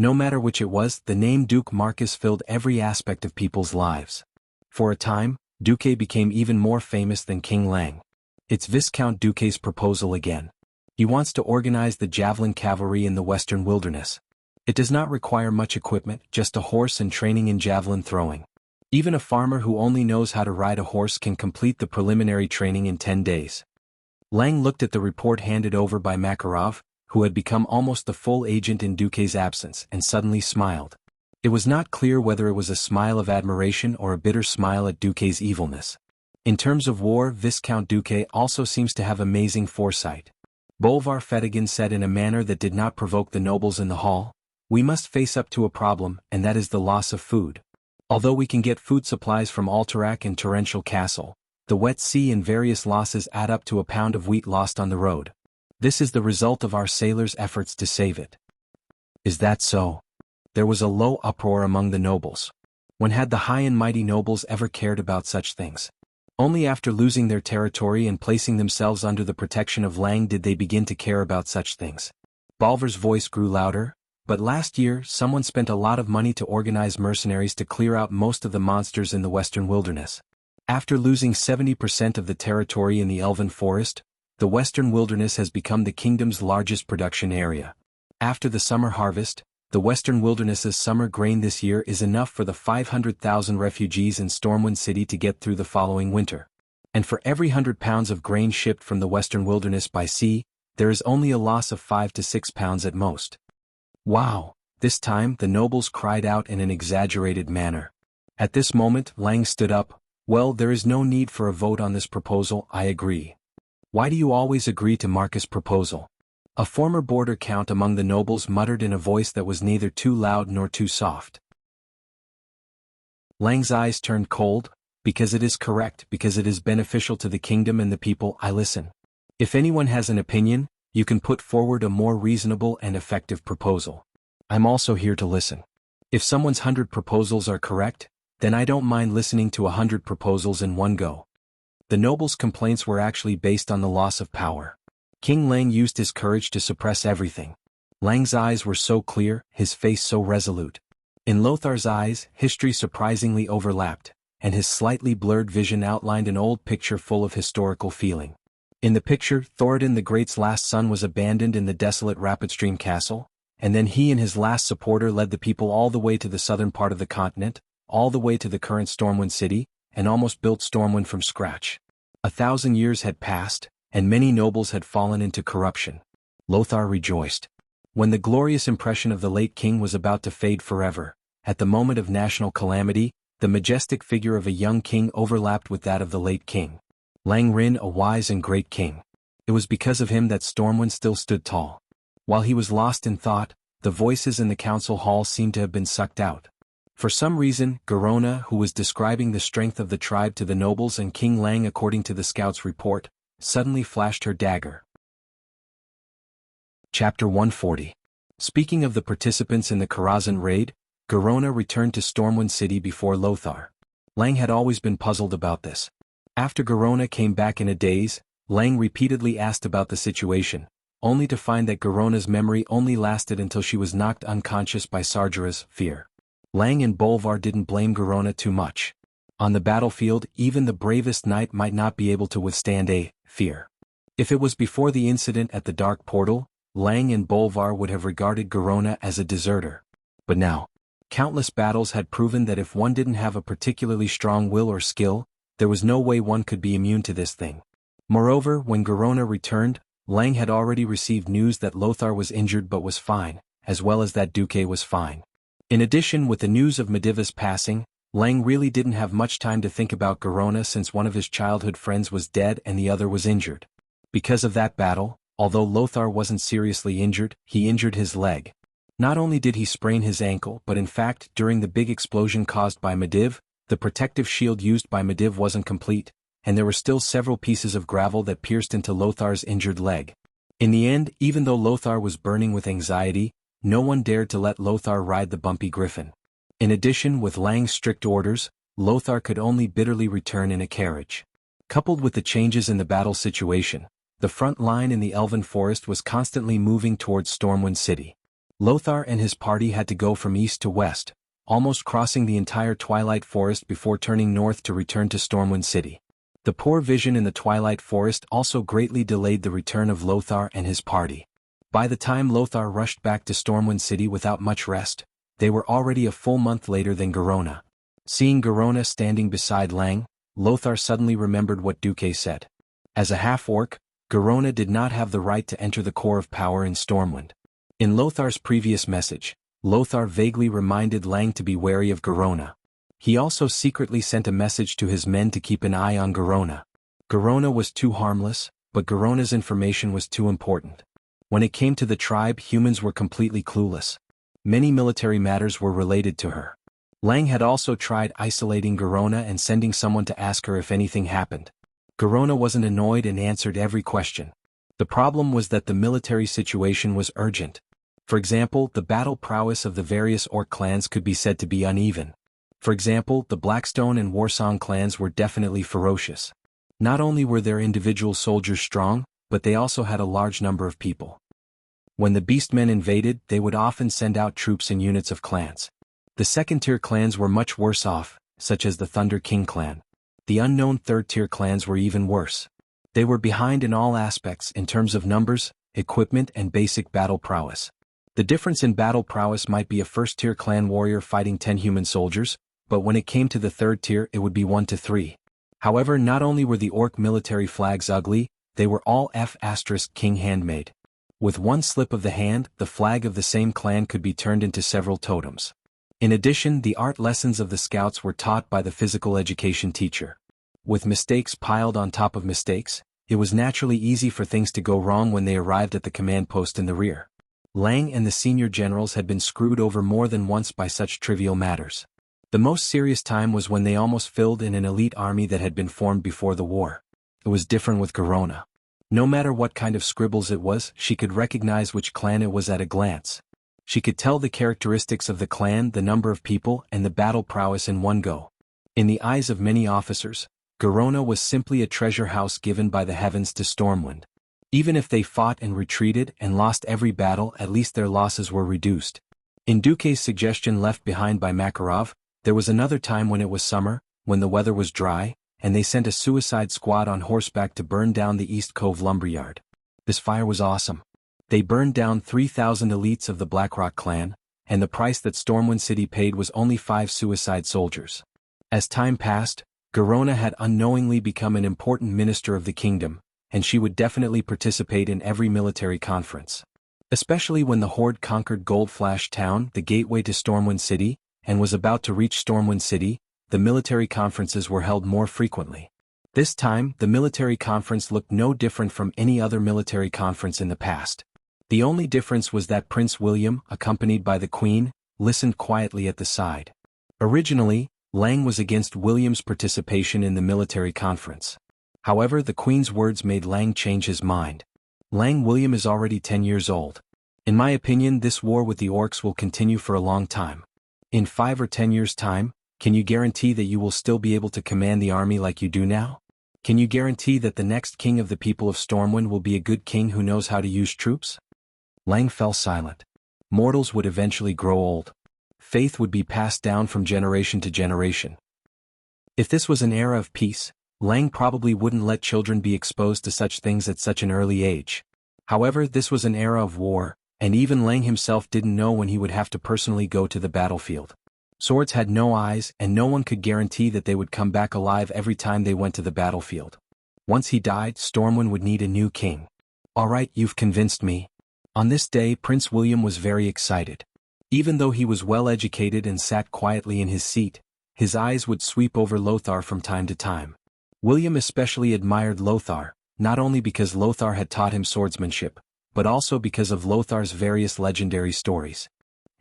No matter which it was, the name Duke Marcus filled every aspect of people's lives. For a time, Duque became even more famous than King Lang. It's Viscount Duque's proposal again. He wants to organize the javelin cavalry in the western wilderness. It does not require much equipment, just a horse and training in javelin throwing. Even a farmer who only knows how to ride a horse can complete the preliminary training in 10 days. Lang looked at the report handed over by Makarov, who had become almost the full agent in Duque's absence, and suddenly smiled. It was not clear whether it was a smile of admiration or a bitter smile at Duque's evilness. In terms of war, Viscount Duque also seems to have amazing foresight. Bolvar Fedigan said in a manner that did not provoke the nobles in the hall, "We must face up to a problem, and that is the loss of food. Although we can get food supplies from Alterac and Torrential Castle, the wet sea and various losses add up to a pound of wheat lost on the road. This is the result of our sailors' efforts to save it." "Is that so?" There was a low uproar among the nobles. When had the high and mighty nobles ever cared about such things? Only after losing their territory and placing themselves under the protection of Lang did they begin to care about such things. Bolvar's voice grew louder. "But last year, someone spent a lot of money to organize mercenaries to clear out most of the monsters in the western wilderness. After losing 70% of the territory in the Elven Forest, the western wilderness has become the kingdom's largest production area. After the summer harvest, the western wilderness's summer grain this year is enough for the 500,000 refugees in Stormwind City to get through the following winter. And for every 100 pounds of grain shipped from the western wilderness by sea, there is only a loss of 5 to 6 pounds at most." "Wow!" This time the nobles cried out in an exaggerated manner. At this moment Lang stood up. "Well, there is no need for a vote on this proposal, I agree." "Why do you always agree to Marcus' proposal?" A former border count among the nobles muttered in a voice that was neither too loud nor too soft. Lang's eyes turned cold. "Because it is correct, because it is beneficial to the kingdom and the people, I listen. If anyone has an opinion, you can put forward a more reasonable and effective proposal. I'm also here to listen. If someone's 100 proposals are correct, then I don't mind listening to 100 proposals in one go." The nobles' complaints were actually based on the loss of power. King Lang used his courage to suppress everything. Lang's eyes were so clear, his face so resolute. In Lothar's eyes, history surprisingly overlapped, and his slightly blurred vision outlined an old picture full of historical feeling. In the picture, Thoradin the Great's last son was abandoned in the desolate Rapidstream Castle, and then he and his last supporter led the people all the way to the southern part of the continent, all the way to the current Stormwind City, and almost built Stormwind from scratch. 1,000 years had passed, and many nobles had fallen into corruption. Lothar rejoiced. When the glorious impression of the late king was about to fade forever, at the moment of national calamity, the majestic figure of a young king overlapped with that of the late king. Lang Rin, a wise and great king. It was because of him that Stormwind still stood tall. While he was lost in thought, the voices in the council hall seemed to have been sucked out. For some reason, Garona, who was describing the strength of the tribe to the nobles and King Lang according to the scout's report, suddenly flashed her dagger. Chapter 140. Speaking of the participants in the Karazhan raid, Garona returned to Stormwind City before Lothar. Lang had always been puzzled about this. After Garona came back in a daze, Lang repeatedly asked about the situation, only to find that Garona's memory only lasted until she was knocked unconscious by Sargera's fear. Lang and Bolvar didn't blame Garona too much. On the battlefield, even the bravest knight might not be able to withstand a fear. If it was before the incident at the Dark Portal, Lang and Bolvar would have regarded Garona as a deserter. But now, countless battles had proven that if one didn't have a particularly strong will or skill, there was no way one could be immune to this thing. Moreover, when Garona returned, Lang had already received news that Lothar was injured but was fine, as well as that Duque was fine. In addition, with the news of Mediva's passing, Lang really didn't have much time to think about Garona since one of his childhood friends was dead and the other was injured. Because of that battle, although Lothar wasn't seriously injured, he injured his leg. Not only did he sprain his ankle, but in fact, during the big explosion caused by Mediv, the protective shield used by Mediv wasn't complete, and there were still several pieces of gravel that pierced into Lothar's injured leg. In the end, even though Lothar was burning with anxiety, no one dared to let Lothar ride the bumpy griffin. In addition, with Lang's strict orders, Lothar could only bitterly return in a carriage. Coupled with the changes in the battle situation, the front line in the Elven Forest was constantly moving towards Stormwind City. Lothar and his party had to go from east to west, almost crossing the entire Twilight Forest before turning north to return to Stormwind City. The poor vision in the Twilight Forest also greatly delayed the return of Lothar and his party. By the time Lothar rushed back to Stormwind City without much rest, they were already a full month later than Garona. Seeing Garona standing beside Lang, Lothar suddenly remembered what Duque said. As a half-orc, Garona did not have the right to enter the core of power in Stormwind. In Lothar's previous message, Lothar vaguely reminded Lang to be wary of Garona. He also secretly sent a message to his men to keep an eye on Garona. Garona was too harmless, but Garona's information was too important. When it came to the tribe, humans were completely clueless. Many military matters were related to her. Lang had also tried isolating Garona and sending someone to ask her if anything happened. Garona wasn't annoyed and answered every question. The problem was that the military situation was urgent. For example, the battle prowess of the various orc clans could be said to be uneven. For example, the Blackstone and Warsong clans were definitely ferocious. Not only were their individual soldiers strong, but they also had a large number of people. When the Beastmen invaded, they would often send out troops in units of clans. The second-tier clans were much worse off, such as the Thunder King clan. The unknown third-tier clans were even worse. They were behind in all aspects in terms of numbers, equipment and basic battle prowess. The difference in battle prowess might be a first-tier clan warrior fighting 10 human soldiers, but when it came to the third tier it would be 1 to 3. However, not only were the orc military flags ugly, they were all F***king handmade. With one slip of the hand, the flag of the same clan could be turned into several totems. In addition, the art lessons of the scouts were taught by the physical education teacher. With mistakes piled on top of mistakes, it was naturally easy for things to go wrong when they arrived at the command post in the rear. Lang and the senior generals had been screwed over more than once by such trivial matters. The most serious time was when they almost filled in an elite army that had been formed before the war. It was different with Garona. No matter what kind of scribbles it was, she could recognize which clan it was at a glance. She could tell the characteristics of the clan, the number of people, and the battle prowess in one go. In the eyes of many officers, Garona was simply a treasure house given by the heavens to Stormwind. Even if they fought and retreated and lost every battle, at least their losses were reduced. In Duque's suggestion left behind by Makarov, there was another time when it was summer, when the weather was dry, and they sent a suicide squad on horseback to burn down the East Cove lumberyard. This fire was awesome. They burned down 3,000 elites of the Blackrock clan, and the price that Stormwind City paid was only 5 suicide soldiers. As time passed, Garona had unknowingly become an important minister of the kingdom, and she would definitely participate in every military conference. Especially when the Horde conquered Goldflash Town, the gateway to Stormwind City, and was about to reach Stormwind City, the military conferences were held more frequently. This time, the military conference looked no different from any other military conference in the past. The only difference was that Prince William, accompanied by the Queen, listened quietly at the side. Originally, Lang was against William's participation in the military conference. However, the Queen's words made Lang change his mind. William is already 10 years old. In my opinion, this war with the orcs will continue for a long time. In 5 or 10 years' time, Can you guarantee that you will still be able to command the army like you do now? Can you guarantee that the next king of the people of Stormwind will be a good king who knows how to use troops? Lang fell silent. Mortals would eventually grow old. Faith would be passed down from generation to generation. If this was an era of peace, Lang probably wouldn't let children be exposed to such things at such an early age. However, this was an era of war, and even Lang himself didn't know when he would have to personally go to the battlefield. Swords had no eyes, and no one could guarantee that they would come back alive every time they went to the battlefield. Once he died, Stormwind would need a new king. Alright, you've convinced me. On this day, Prince William was very excited. Even though he was well educated and sat quietly in his seat, his eyes would sweep over Lothar from time to time. William especially admired Lothar, not only because Lothar had taught him swordsmanship, but also because of Lothar's various legendary stories.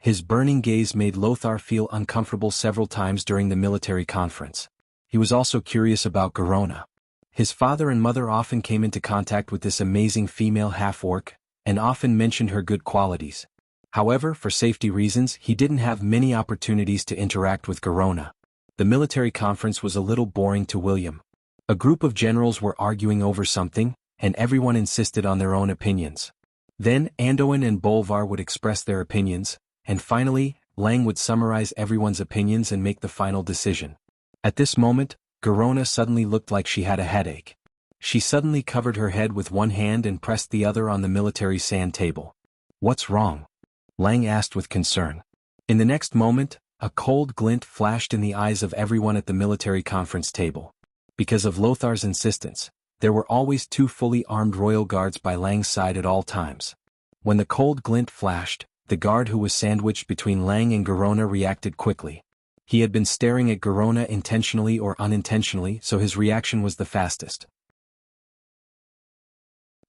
His burning gaze made Lothar feel uncomfortable several times during the military conference. He was also curious about Garona. His father and mother often came into contact with this amazing female half-orc, and often mentioned her good qualities. However, for safety reasons, he didn't have many opportunities to interact with Garona. The military conference was a little boring to William. A group of generals were arguing over something, and everyone insisted on their own opinions. Then, Anduin and Bolvar would express their opinions, and finally, Lang would summarize everyone's opinions and make the final decision. At this moment, Garona suddenly looked like she had a headache. She suddenly covered her head with one hand and pressed the other on the military sand table. "What's wrong?" Lang asked with concern. In the next moment, a cold glint flashed in the eyes of everyone at the military conference table. Because of Lothar's insistence, there were always 2 fully armed royal guards by Lang's side at all times. When the cold glint flashed, the guard who was sandwiched between Lang and Garona reacted quickly. He had been staring at Garona intentionally or unintentionally, so his reaction was the fastest.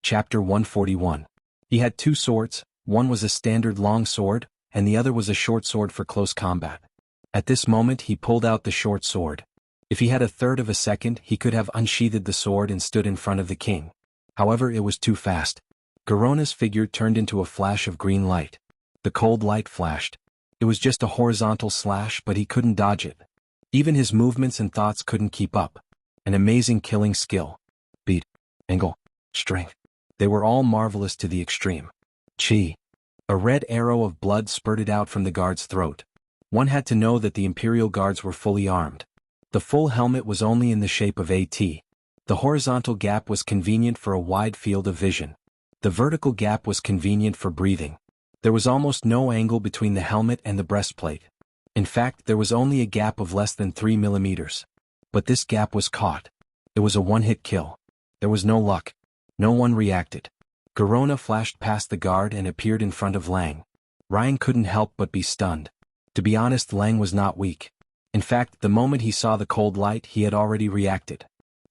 Chapter 141. He had 2 swords, one was a standard long sword, and the other was a short sword for close combat. At this moment he pulled out the short sword. If he had a third of a second, he could have unsheathed the sword and stood in front of the king. However, it was too fast. Garona's figure turned into a flash of green light. The cold light flashed. It was just a horizontal slash, but he couldn't dodge it. Even his movements and thoughts couldn't keep up. An amazing killing skill. Beat. Angle. Strength. They were all marvelous to the extreme. Chi. A red arrow of blood spurted out from the guard's throat. One had to know that the Imperial Guards were fully armed. The full helmet was only in the shape of a T. The horizontal gap was convenient for a wide field of vision. The vertical gap was convenient for breathing. There was almost no angle between the helmet and the breastplate. In fact, there was only a gap of less than 3 millimeters. But this gap was caught. It was a one-hit kill. There was no luck. No one reacted. Garona flashed past the guard and appeared in front of Lang. Ryan couldn't help but be stunned. To be honest, Lang was not weak. In fact, the moment he saw the cold light, he had already reacted.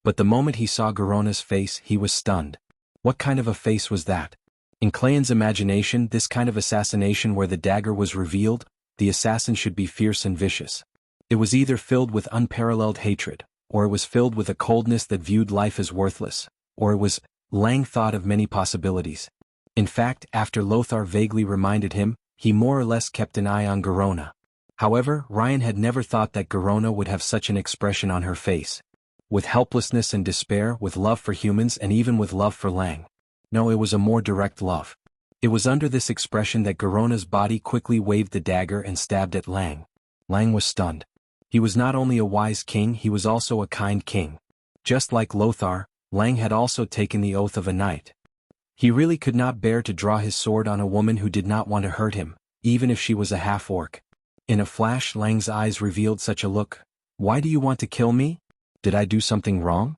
But the moment he saw Garona's face, he was stunned. What kind of a face was that? In Clayton's imagination, this kind of assassination where the dagger was revealed, the assassin should be fierce and vicious. It was either filled with unparalleled hatred, or it was filled with a coldness that viewed life as worthless, or it was, Lang thought of many possibilities. In fact, after Lothar vaguely reminded him, he more or less kept an eye on Garona. However, Ryan had never thought that Garona would have such an expression on her face. With helplessness and despair, with love for humans, and even with love for Lang. No, it was a more direct love. It was under this expression that Garona's body quickly waved the dagger and stabbed at Lang. Lang was stunned. He was not only a wise king, he was also a kind king. Just like Lothar, Lang had also taken the oath of a knight. He really could not bear to draw his sword on a woman who did not want to hurt him, even if she was a half-orc. In a flash, Lang's eyes revealed such a look. "Why do you want to kill me? Did I do something wrong?"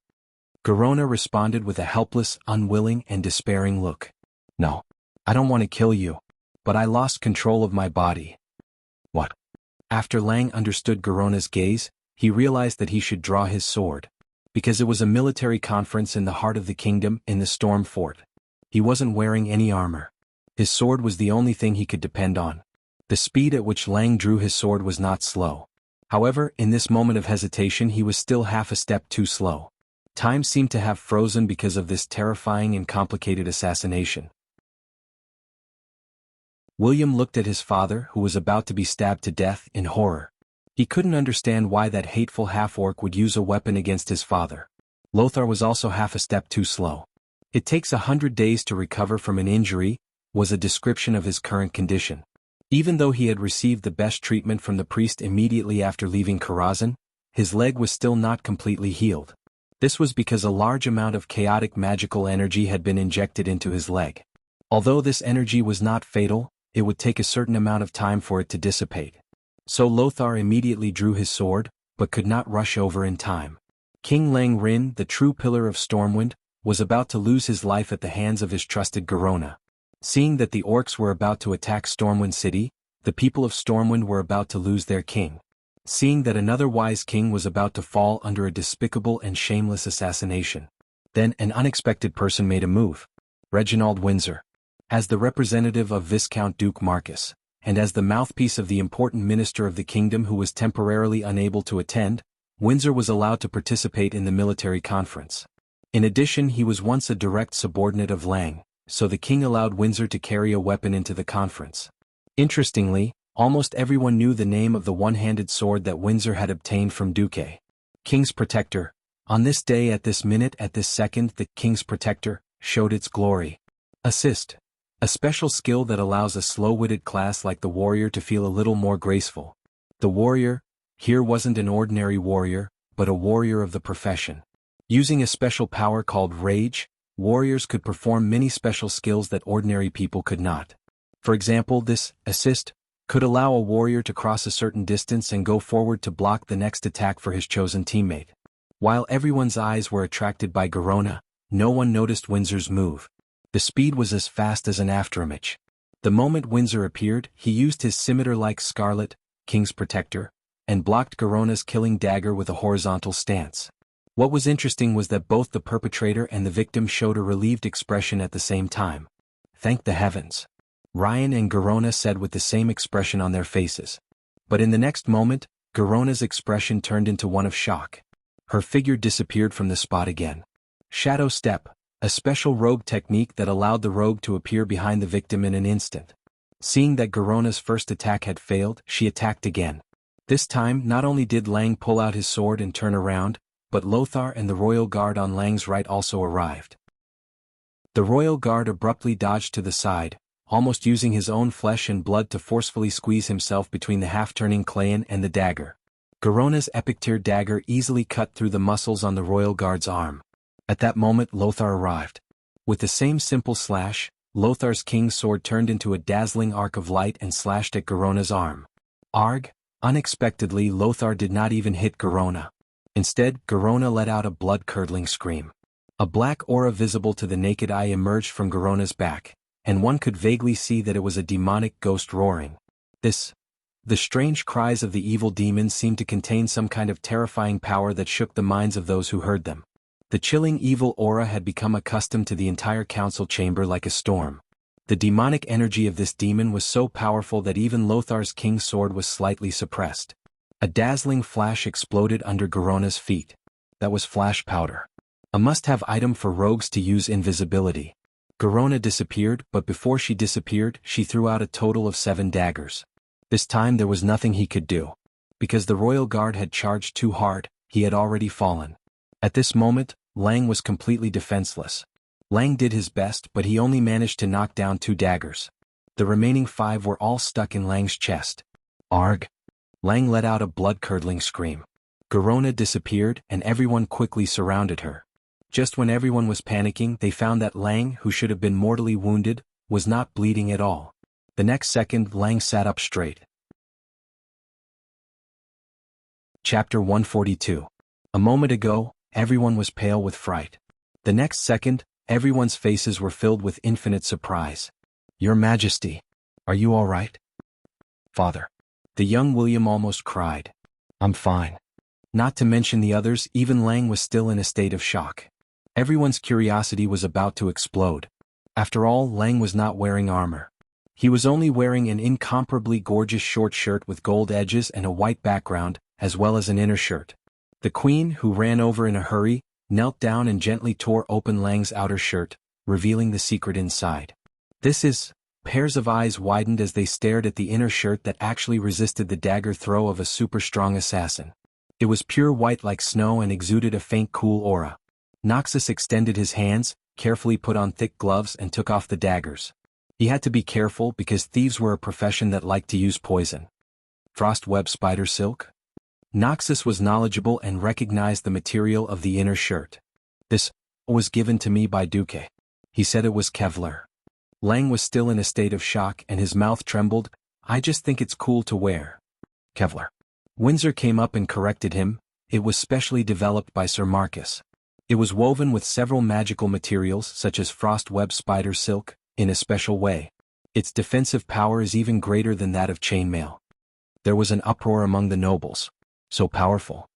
Garona responded with a helpless, unwilling, and despairing look. "No. I don't want to kill you. But I lost control of my body." "What?" After Lang understood Garona's gaze, he realized that he should draw his sword. Because it was a military conference in the heart of the kingdom, in the Storm Fort. He wasn't wearing any armor. His sword was the only thing he could depend on. The speed at which Lang drew his sword was not slow. However, in this moment of hesitation he was still half a step too slow. Time seemed to have frozen because of this terrifying and complicated assassination. William looked at his father, who was about to be stabbed to death, in horror. He couldn't understand why that hateful half-orc would use a weapon against his father. Lothar was also half a step too slow. "It takes 100 days to recover from an injury," was a description of his current condition. Even though he had received the best treatment from the priest immediately after leaving Karazhan, his leg was still not completely healed. This was because a large amount of chaotic magical energy had been injected into his leg. Although this energy was not fatal, it would take a certain amount of time for it to dissipate. So Lothar immediately drew his sword, but could not rush over in time. King Lang Rin, the true pillar of Stormwind, was about to lose his life at the hands of his trusted Garona. Seeing that the orcs were about to attack Stormwind City, the people of Stormwind were about to lose their king. Seeing that another wise king was about to fall under a despicable and shameless assassination. Then an unexpected person made a move. Reginald Windsor. As the representative of Viscount Duke Marcus, and as the mouthpiece of the important minister of the kingdom who was temporarily unable to attend, Windsor was allowed to participate in the military conference. In addition, he was once a direct subordinate of Lang, so the king allowed Windsor to carry a weapon into the conference. Interestingly, almost everyone knew the name of the one-handed sword that Windsor had obtained from Duque. King's Protector. On this day, at this minute, at this second, the King's Protector showed its glory. Assist. A special skill that allows a slow-witted class like the warrior to feel a little more graceful. The warrior here wasn't an ordinary warrior, but a warrior of the profession. Using a special power called Rage, warriors could perform many special skills that ordinary people could not. For example, this assist could allow a warrior to cross a certain distance and go forward to block the next attack for his chosen teammate. While everyone's eyes were attracted by Garona, no one noticed Windsor's move. The speed was as fast as an afterimage. The moment Windsor appeared, he used his scimitar-like Scarlet, King's Protector, and blocked Garona's killing dagger with a horizontal stance. What was interesting was that both the perpetrator and the victim showed a relieved expression at the same time. Thank the heavens. Ryan and Garona said with the same expression on their faces. But in the next moment, Garona's expression turned into one of shock. Her figure disappeared from the spot again. Shadow Step, a special rogue technique that allowed the rogue to appear behind the victim in an instant. Seeing that Garona's first attack had failed, she attacked again. This time, not only did Lang pull out his sword and turn around, but Lothar and the royal guard on Lang's right also arrived. The royal guard abruptly dodged to the side, almost using his own flesh and blood to forcefully squeeze himself between the half-turning Clayan and the dagger. Garona's epic-tier dagger easily cut through the muscles on the royal guard's arm. At that moment Lothar arrived. With the same simple slash, Lothar's king's sword turned into a dazzling arc of light and slashed at Garona's arm. Arg! Unexpectedly, Lothar did not even hit Garona. Instead, Garona let out a blood-curdling scream. A black aura visible to the naked eye emerged from Garona's back, and one could vaguely see that it was a demonic ghost roaring. The strange cries of the evil demons seemed to contain some kind of terrifying power that shook the minds of those who heard them. The chilling evil aura had become accustomed to the entire council chamber like a storm. The demonic energy of this demon was so powerful that even Lothar's king's sword was slightly suppressed. A dazzling flash exploded under Garona's feet. That was flash powder. A must-have item for rogues to use invisibility. Garona disappeared, but before she disappeared, she threw out a total of 7 daggers. This time there was nothing he could do. Because the royal guard had charged too hard, he had already fallen. At this moment, Lang was completely defenseless. Lang did his best, but he only managed to knock down 2 daggers. The remaining 5 were all stuck in Lang's chest. Arg! Lang let out a blood-curdling scream. Garona disappeared, and everyone quickly surrounded her. Just when everyone was panicking, they found that Lang, who should have been mortally wounded, was not bleeding at all. The next second, Lang sat up straight. Chapter 142. A moment ago, everyone was pale with fright. The next second, everyone's faces were filled with infinite surprise. Your Majesty, are you all right? Father. The young William almost cried. I'm fine. Not to mention the others, even Lang was still in a state of shock. Everyone's curiosity was about to explode. After all, Lang was not wearing armor. He was only wearing an incomparably gorgeous short shirt with gold edges and a white background, as well as an inner shirt. The queen, who ran over in a hurry, knelt down and gently tore open Lang's outer shirt, revealing the secret inside. This is Pairs of eyes widened as they stared at the inner shirt that actually resisted the dagger throw of a super-strong assassin. It was pure white like snow and exuded a faint cool aura. Noxus extended his hands, carefully put on thick gloves and took off the daggers. He had to be careful because thieves were a profession that liked to use poison. Frost web spider silk? Noxus was knowledgeable and recognized the material of the inner shirt. This was given to me by Duque. He said it was Kevlar. Lang was still in a state of shock and his mouth trembled. I just think it's cool to wear. Kevlar. Windsor came up and corrected him. It was specially developed by Sir Marcus. It was woven with several magical materials such as frost web spider silk, in a special way. Its defensive power is even greater than that of chainmail. There was an uproar among the nobles. So powerful.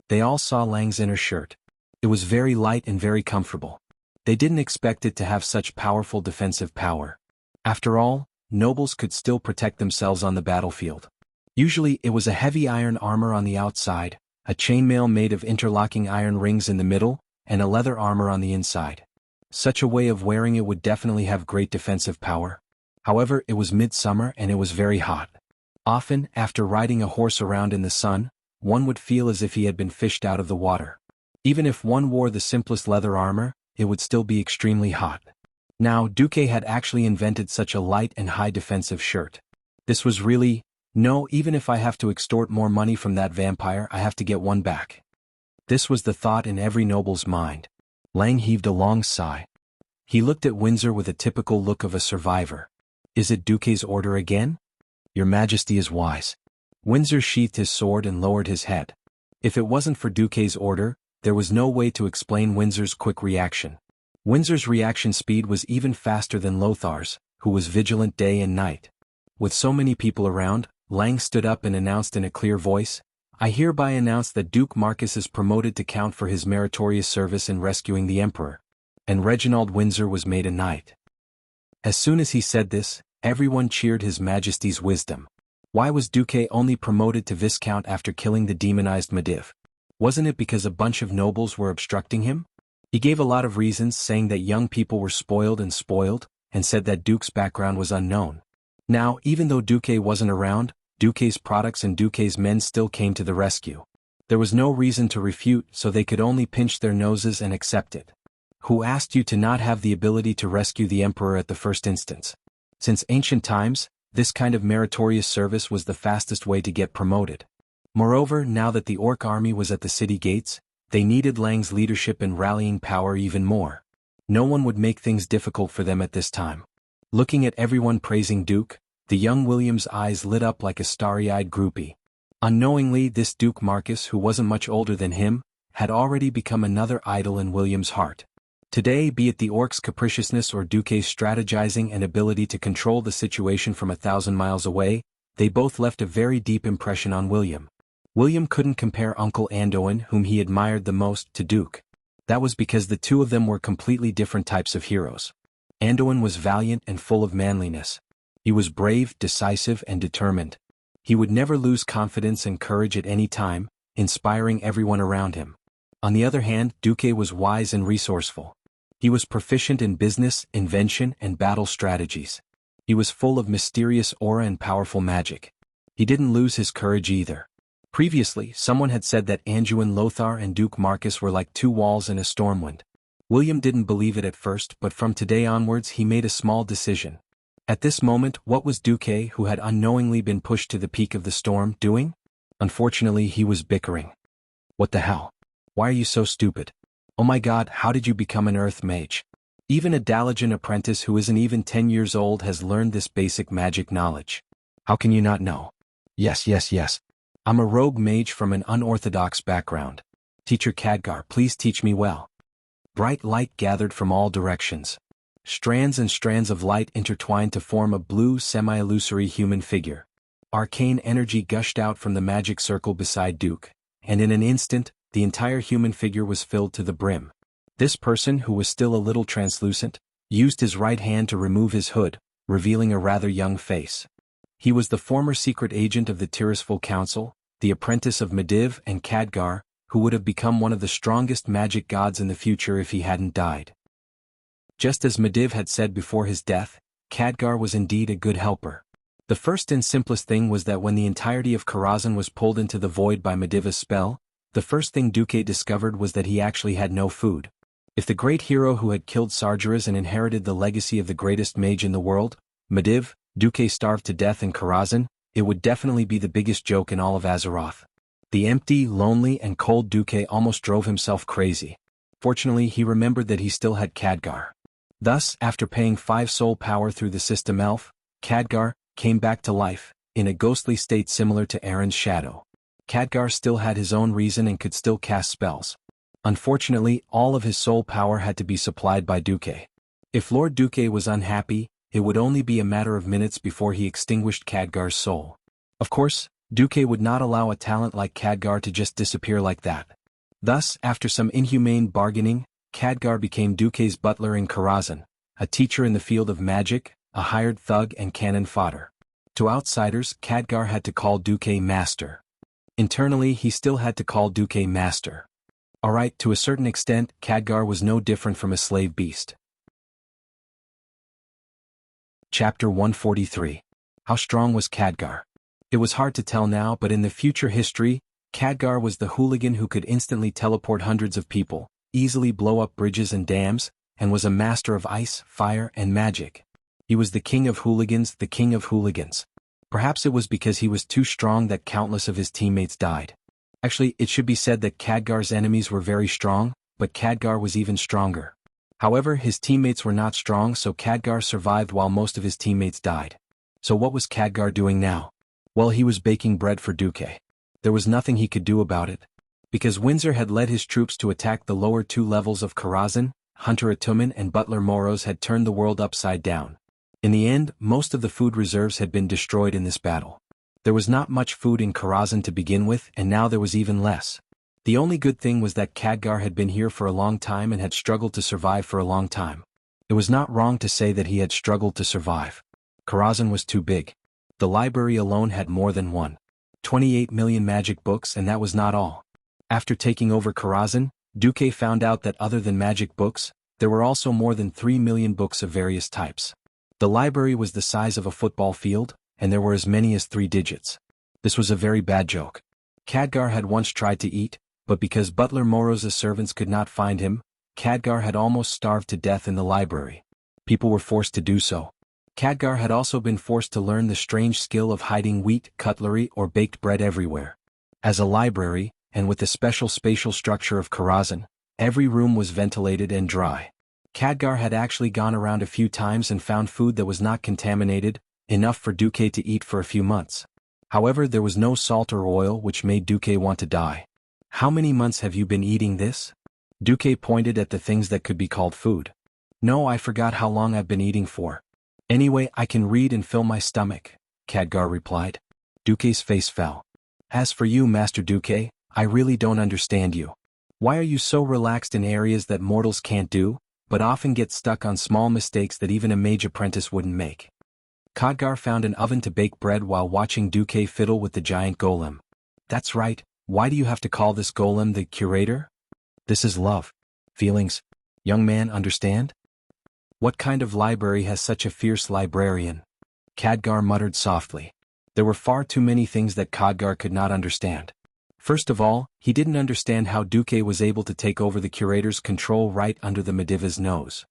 They all saw Lang's inner shirt. It was very light and very comfortable. They didn't expect it to have such powerful defensive power. After all, nobles could still protect themselves on the battlefield. Usually it was a heavy iron armor on the outside, a chainmail made of interlocking iron rings in the middle, and a leather armor on the inside. Such a way of wearing it would definitely have great defensive power. However, it was midsummer and it was very hot. Often, after riding a horse around in the sun, one would feel as if he had been fished out of the water. Even if one wore the simplest leather armor, it would still be extremely hot. Now, Duque had actually invented such a light and high defensive shirt. This was really, no, even if I have to extort more money from that vampire, I have to get one back. This was the thought in every noble's mind. Lang heaved a long sigh. He looked at Windsor with a typical look of a survivor. Is it Duque's order again? Your Majesty is wise. Windsor sheathed his sword and lowered his head. If it wasn't for Duque's order, there was no way to explain Windsor's quick reaction. Windsor's reaction speed was even faster than Lothar's, who was vigilant day and night. With so many people around, Lang stood up and announced in a clear voice, I hereby announce that Duke Marcus is promoted to count for his meritorious service in rescuing the Emperor. And Reginald Windsor was made a knight. As soon as he said this, everyone cheered His Majesty's wisdom. Why was Duque only promoted to Viscount after killing the demonized Mediv? Wasn't it because a bunch of nobles were obstructing him? He gave a lot of reasons, saying that young people were spoiled, and said that Duque's background was unknown. Now, even though Duque wasn't around, Duque's products and Duque's men still came to the rescue. There was no reason to refute, so they could only pinch their noses and accept it. Who asked you to not have the ability to rescue the Emperor at the first instance? Since ancient times, this kind of meritorious service was the fastest way to get promoted. Moreover, now that the Orc army was at the city gates, they needed Lang's leadership and rallying power even more. No one would make things difficult for them at this time. Looking at everyone praising Duke, the young William's eyes lit up like a starry-eyed groupie. Unknowingly, this Duke Marcus, who wasn't much older than him, had already become another idol in William's heart. Today, be it the Orc's capriciousness or Duque's strategizing and ability to control the situation from 1,000 miles away, they both left a very deep impression on William. William couldn't compare Uncle Anduin, whom he admired the most, to Duke. That was because the two of them were completely different types of heroes. Anduin was valiant and full of manliness. He was brave, decisive, and determined. He would never lose confidence and courage at any time, inspiring everyone around him. On the other hand, Duque was wise and resourceful. He was proficient in business, invention, and battle strategies. He was full of mysterious aura and powerful magic. He didn't lose his courage either. Previously, someone had said that Anduin Lothar and Duke Marcus were like two walls in a stormwind. William didn't believe it at first, but from today onwards he made a small decision. At this moment, what was Duque, who had unknowingly been pushed to the peak of the storm, doing? Unfortunately, he was bickering. What the hell? Why are you so stupid? Oh my god, how did you become an earth mage? Even a Dalajan apprentice who isn't even 10 years old has learned this basic magic knowledge. How can you not know? Yes. I'm a rogue mage from an unorthodox background. Teacher Khadgar, please teach me well. Bright light gathered from all directions. Strands and strands of light intertwined to form a blue, semi-illusory human figure. Arcane energy gushed out from the magic circle beside Duke, and in an instant, the entire human figure was filled to the brim. This person, who was still a little translucent, used his right hand to remove his hood, revealing a rather young face. He was the former secret agent of the Tirisful Council, the apprentice of Mediv and Khadgar, who would have become one of the strongest magic gods in the future if he hadn't died. Just as Mediv had said before his death, Khadgar was indeed a good helper. The first and simplest thing was that when the entirety of Karazhan was pulled into the void by Medivh's spell, the first thing Duque discovered was that he actually had no food. If the great hero who had killed Sargeras and inherited the legacy of the greatest mage in the world, Medivh, Duque starved to death in Karazhan, it would definitely be the biggest joke in all of Azeroth. The empty, lonely and cold Duque almost drove himself crazy. Fortunately he remembered that he still had Khadgar. Thus, after paying 5 soul power through the system elf, Khadgar came back to life, in a ghostly state similar to Aaron's shadow. Khadgar still had his own reason and could still cast spells. Unfortunately, all of his soul power had to be supplied by Duque. If Lord Duque was unhappy, it would only be a matter of minutes before he extinguished Khadgar's soul. Of course, Duque would not allow a talent like Khadgar to just disappear like that. Thus, after some inhumane bargaining, Khadgar became Duque's butler in Karazhan, a teacher in the field of magic, a hired thug and cannon fodder. To outsiders, Khadgar had to call Duque master. Internally he still had to call Duque master. Alright, to a certain extent, Khadgar was no different from a slave beast. Chapter 143. How strong was Khadgar? It was hard to tell now, but in the future history, Khadgar was the hooligan who could instantly teleport hundreds of people, easily blow up bridges and dams, and was a master of ice, fire, and magic. He was the king of hooligans, the king of hooligans. Perhaps it was because he was too strong that countless of his teammates died. Actually, it should be said that Khadgar's enemies were very strong, but Khadgar was even stronger. However, his teammates were not strong, so Khadgar survived while most of his teammates died. So what was Khadgar doing now? Well, he was baking bread for Duque. There was nothing he could do about it. Because Windsor had led his troops to attack the lower 2 levels of Karazhan, Hunter Atumen and Butler Moros had turned the world upside down. In the end, most of the food reserves had been destroyed in this battle. There was not much food in Karazhan to begin with, and now there was even less. The only good thing was that Khadgar had been here for a long time and had struggled to survive for a long time. It was not wrong to say that he had struggled to survive. Karazhan was too big. The library alone had more than 28 million magic books, and that was not all. After taking over Karazhan, Duque found out that other than magic books, there were also more than 3 million books of various types. The library was the size of a football field, and there were as many as 3 digits. This was a very bad joke. Khadgar had once tried to eat, but because Butler Moros' servants could not find him, Khadgar had almost starved to death in the library. People were forced to do so. Khadgar had also been forced to learn the strange skill of hiding wheat, cutlery, or baked bread everywhere. As a library, and with the special spatial structure of Karazhan, every room was ventilated and dry. Khadgar had actually gone around a few times and found food that was not contaminated, enough for Duque to eat for a few months. However, there was no salt or oil, which made Duque want to die. How many months have you been eating this? Duque pointed at the things that could be called food. No, I forgot how long I've been eating for. Anyway, I can read and fill my stomach, Khadgar replied. Duque's face fell. As for you, Master Duque, I really don't understand you. Why are you so relaxed in areas that mortals can't do, but often get stuck on small mistakes that even a mage apprentice wouldn't make? Khadgar found an oven to bake bread while watching Duque fiddle with the giant golem. That's right, why do you have to call this golem the curator? This is love. Feelings. Young man, understand? What kind of library has such a fierce librarian? Khadgar muttered softly. There were far too many things that Khadgar could not understand. First of all, he didn't understand how Duque was able to take over the curator's control right under the Medivh's nose.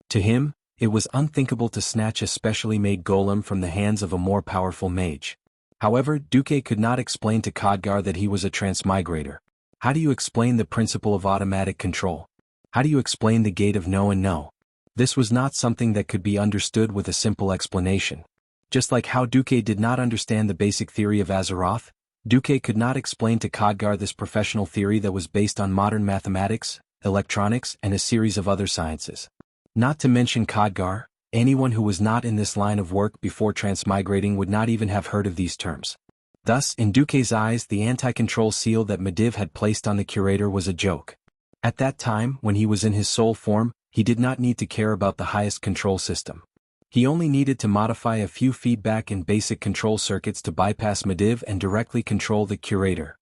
To him, it was unthinkable to snatch a specially made golem from the hands of a more powerful mage. However, Duque could not explain to Khadgar that he was a transmigrator. How do you explain the principle of automatic control? How do you explain the gate of no and no? This was not something that could be understood with a simple explanation. Just like how Duque did not understand the basic theory of Azeroth, Duque could not explain to Khadgar this professional theory that was based on modern mathematics, electronics, and a series of other sciences. Not to mention Khadgar, anyone who was not in this line of work before transmigrating would not even have heard of these terms. Thus, in Duque's eyes, the anti-control seal that Medivh had placed on the curator was a joke. At that time, when he was in his soul form, he did not need to care about the highest control system. He only needed to modify a few feedback and basic control circuits to bypass Medivh and directly control the curator.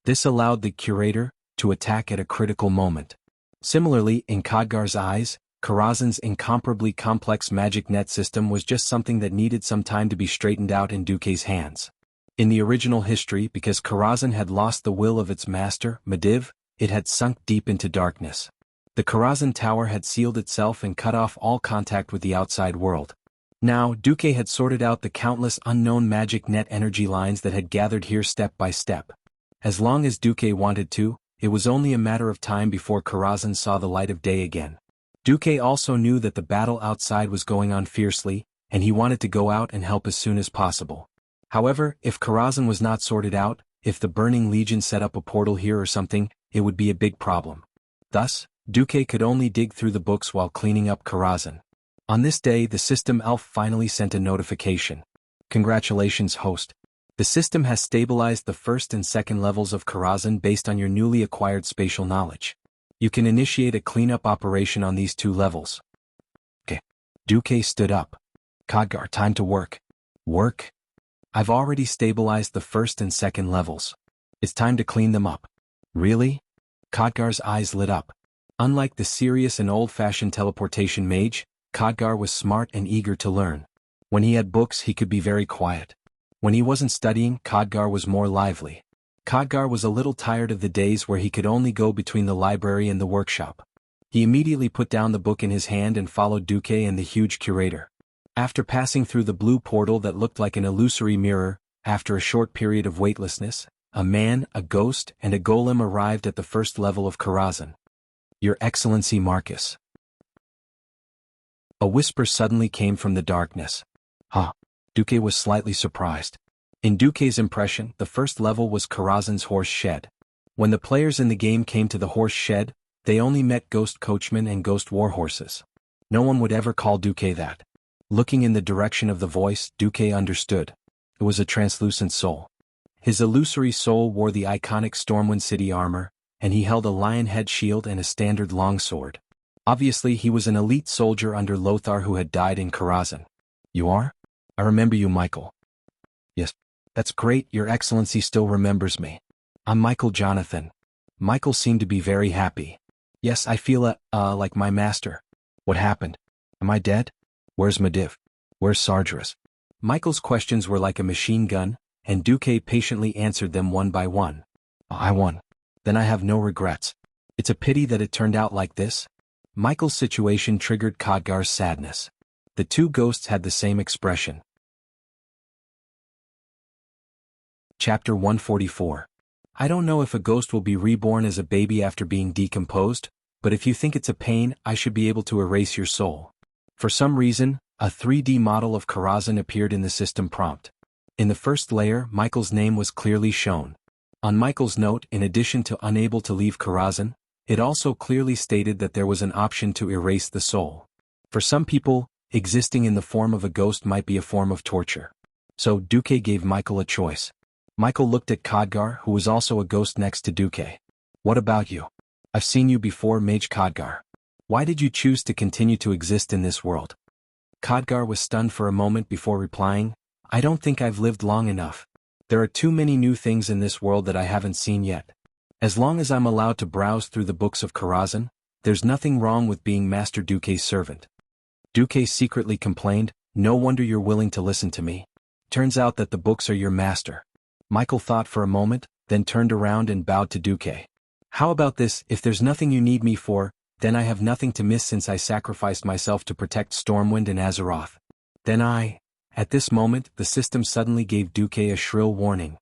This allowed the curator to attack at a critical moment. Similarly, in Khadgar's eyes, Karazhan's incomparably complex magic net system was just something that needed some time to be straightened out in Duke's hands. In the original history, because Karazhan had lost the will of its master, Medivh, it had sunk deep into darkness. The Karazhan Tower had sealed itself and cut off all contact with the outside world. Now, Duke had sorted out the countless unknown magic net energy lines that had gathered here step by step. As long as Duke wanted to, it was only a matter of time before Karazhan saw the light of day again. Duke also knew that the battle outside was going on fiercely, and he wanted to go out and help as soon as possible. However, if Karazhan was not sorted out, if the Burning Legion set up a portal here or something, it would be a big problem. Thus, Duke could only dig through the books while cleaning up Karazhan. On this day, the system elf finally sent a notification. Congratulations, host. The system has stabilized the first and second levels of Karazhan based on your newly acquired spatial knowledge. You can initiate a cleanup operation on these 2 levels. Okay. Duke stood up. Khadgar, time to work. Work? I've already stabilized the first and second levels. It's time to clean them up. Really? Khadgar's eyes lit up. Unlike the serious and old-fashioned teleportation mage, Khadgar was smart and eager to learn. When he had books, he could be very quiet. When he wasn't studying, Khadgar was more lively. Khadgar was a little tired of the days where he could only go between the library and the workshop. He immediately put down the book in his hand and followed Duke and the huge curator. After passing through the blue portal that looked like an illusory mirror, after a short period of weightlessness, a man, a ghost, and a golem arrived at the first level of Karazhan. Your Excellency Marcus. A whisper suddenly came from the darkness. Huh. Duke was slightly surprised. In Duke's impression, the first level was Karazhan's horse shed. When the players in the game came to the horse shed, they only met ghost coachmen and ghost warhorses. No one would ever call Duke that. Looking in the direction of the voice, Duke understood. It was a translucent soul. His illusory soul wore the iconic Stormwind City armor, and he held a lion head shield and a standard longsword. Obviously, he was an elite soldier under Lothar who had died in Karazhan. You are? I remember you, Michael. Yes. That's great, Your Excellency still remembers me. I'm Michael Jonathan. Michael seemed to be very happy. Yes, I feel like my master. What happened? Am I dead? Where's Medivh? Where's Sargeras? Michael's questions were like a machine gun, and Duque patiently answered them one by one. I won. Then I have no regrets. It's a pity that it turned out like this. Michael's situation triggered Khadgar's sadness. The 2 ghosts had the same expression. Chapter 144. I don't know if a ghost will be reborn as a baby after being decomposed, but if you think it's a pain, I should be able to erase your soul. For some reason, a 3D model of Karazhan appeared in the system prompt. In the first layer, Michael's name was clearly shown. On Michael's note, in addition to unable to leave Karazhan, it also clearly stated that there was an option to erase the soul. For some people, existing in the form of a ghost might be a form of torture. So Duque gave Michael a choice. Michael looked at Khadgar, who was also a ghost next to Duque. What about you? I've seen you before, Mage Khadgar. Why did you choose to continue to exist in this world? Khadgar was stunned for a moment before replying, I don't think I've lived long enough. There are too many new things in this world that I haven't seen yet. As long as I'm allowed to browse through the books of Karazhan, there's nothing wrong with being Master Duque's servant. Duque secretly complained, no wonder you're willing to listen to me. Turns out that the books are your master. Michael thought for a moment, then turned around and bowed to Duque. How about this, if there's nothing you need me for, then I have nothing to miss since I sacrificed myself to protect Stormwind and Azeroth. Then At this moment, the system suddenly gave Duque a shrill warning.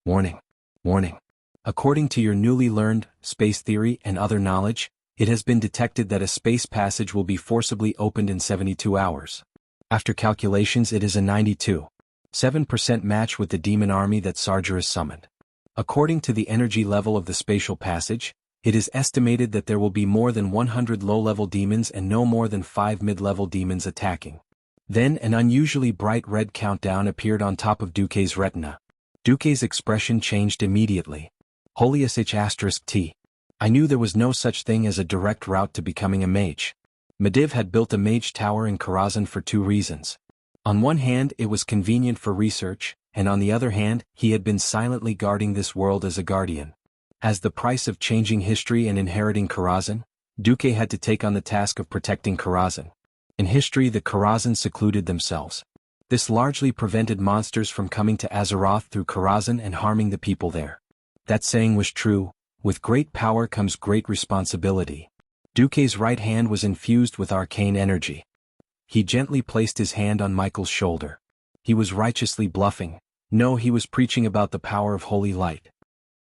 Warning. Warning. According to your newly learned space theory and other knowledge, it has been detected that a space passage will be forcibly opened in 72 hours. After calculations, it is a 92.7% match with the demon army that Sargeras summoned. According to the energy level of the spatial passage, it is estimated that there will be more than 100 low-level demons and no more than 5 mid-level demons attacking. Then an unusually bright red countdown appeared on top of Duque's retina. Duque's expression changed immediately. Holy *T. I knew there was no such thing as a direct route to becoming a mage. Medivh had built a mage tower in Karazhan for 2 reasons. On one hand, it was convenient for research, and on the other hand, he had been silently guarding this world as a guardian. As the price of changing history and inheriting Karazhan, Duque had to take on the task of protecting Karazhan. In history, the Karazhan secluded themselves. This largely prevented monsters from coming to Azeroth through Karazhan and harming the people there. That saying was true: with great power comes great responsibility. Duque's right hand was infused with arcane energy. He gently placed his hand on Michael's shoulder. He was righteously bluffing. No, he was preaching about the power of holy light.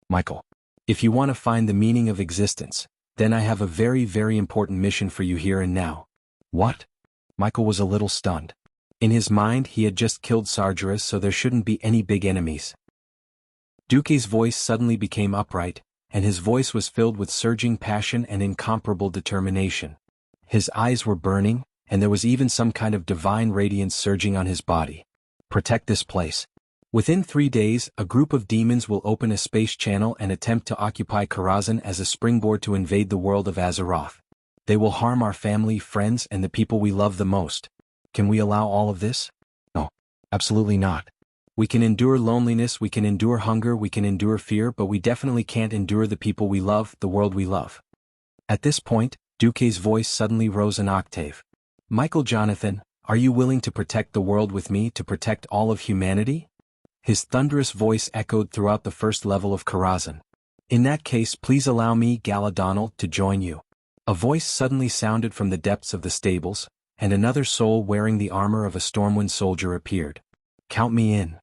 Michael, if you want to find the meaning of existence, then I have a very, very important mission for you here and now. What? Michael was a little stunned. In his mind, he had just killed Sargeras, so there shouldn't be any big enemies. Duque's voice suddenly became upright, and his voice was filled with surging passion and incomparable determination. His eyes were burning, and there was even some kind of divine radiance surging on his body. Protect this place. Within 3 days, a group of demons will open a space channel and attempt to occupy Karazhan as a springboard to invade the world of Azeroth. They will harm our family, friends, and the people we love the most. Can we allow all of this? No, absolutely not. We can endure loneliness, we can endure hunger, we can endure fear, but we definitely can't endure the people we love, the world we love. At this point, Duque's voice suddenly rose an octave. Michael Jonathan, are you willing to protect the world with me, to protect all of humanity? His thunderous voice echoed throughout the first level of Karazhan. In that case, please allow me, Galadonald, to join you. A voice suddenly sounded from the depths of the stables, and another soul wearing the armor of a Stormwind soldier appeared. Count me in.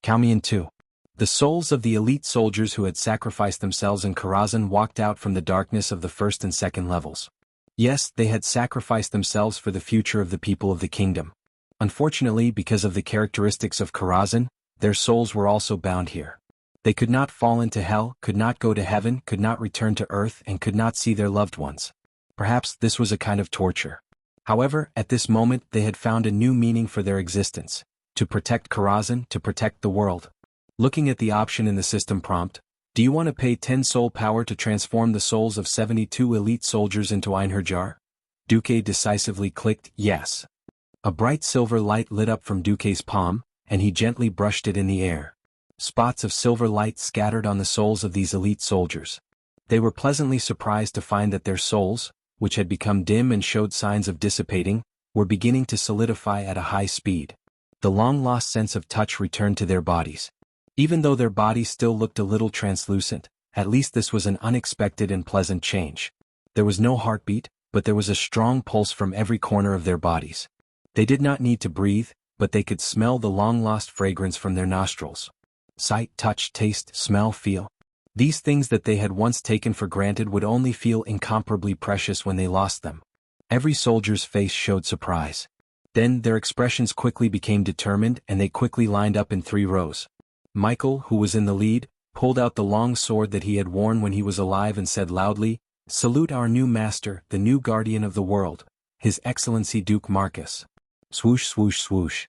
Count me in too. The souls of the elite soldiers who had sacrificed themselves in Karazhan walked out from the darkness of the first and second levels. Yes, they had sacrificed themselves for the future of the people of the kingdom. Unfortunately, because of the characteristics of Karazhan, their souls were also bound here. They could not fall into hell, could not go to heaven, could not return to earth, and could not see their loved ones. Perhaps this was a kind of torture. However, at this moment they had found a new meaning for their existence: to protect Karazhan, to protect the world. Looking at the option in the system prompt, do you want to pay 10 soul power to transform the souls of 72 elite soldiers into Einherjar? Duque decisively clicked yes. A bright silver light lit up from Duque's palm, and he gently brushed it in the air. Spots of silver light scattered on the souls of these elite soldiers. They were pleasantly surprised to find that their souls, which had become dim and showed signs of dissipating, were beginning to solidify at a high speed. The long-lost sense of touch returned to their bodies. Even though their bodies still looked a little translucent, at least this was an unexpected and pleasant change. There was no heartbeat, but there was a strong pulse from every corner of their bodies. They did not need to breathe, but they could smell the long-lost fragrance from their nostrils. Sight, touch, taste, smell, feel. These things that they had once taken for granted would only feel incomparably precious when they lost them. Every soldier's face showed surprise. Then their expressions quickly became determined, and they quickly lined up in 3 rows. Michael, who was in the lead, pulled out the long sword that he had worn when he was alive and said loudly, "Salute our new master, the new guardian of the world, His Excellency Duke Marcus." Swoosh, swoosh, swoosh.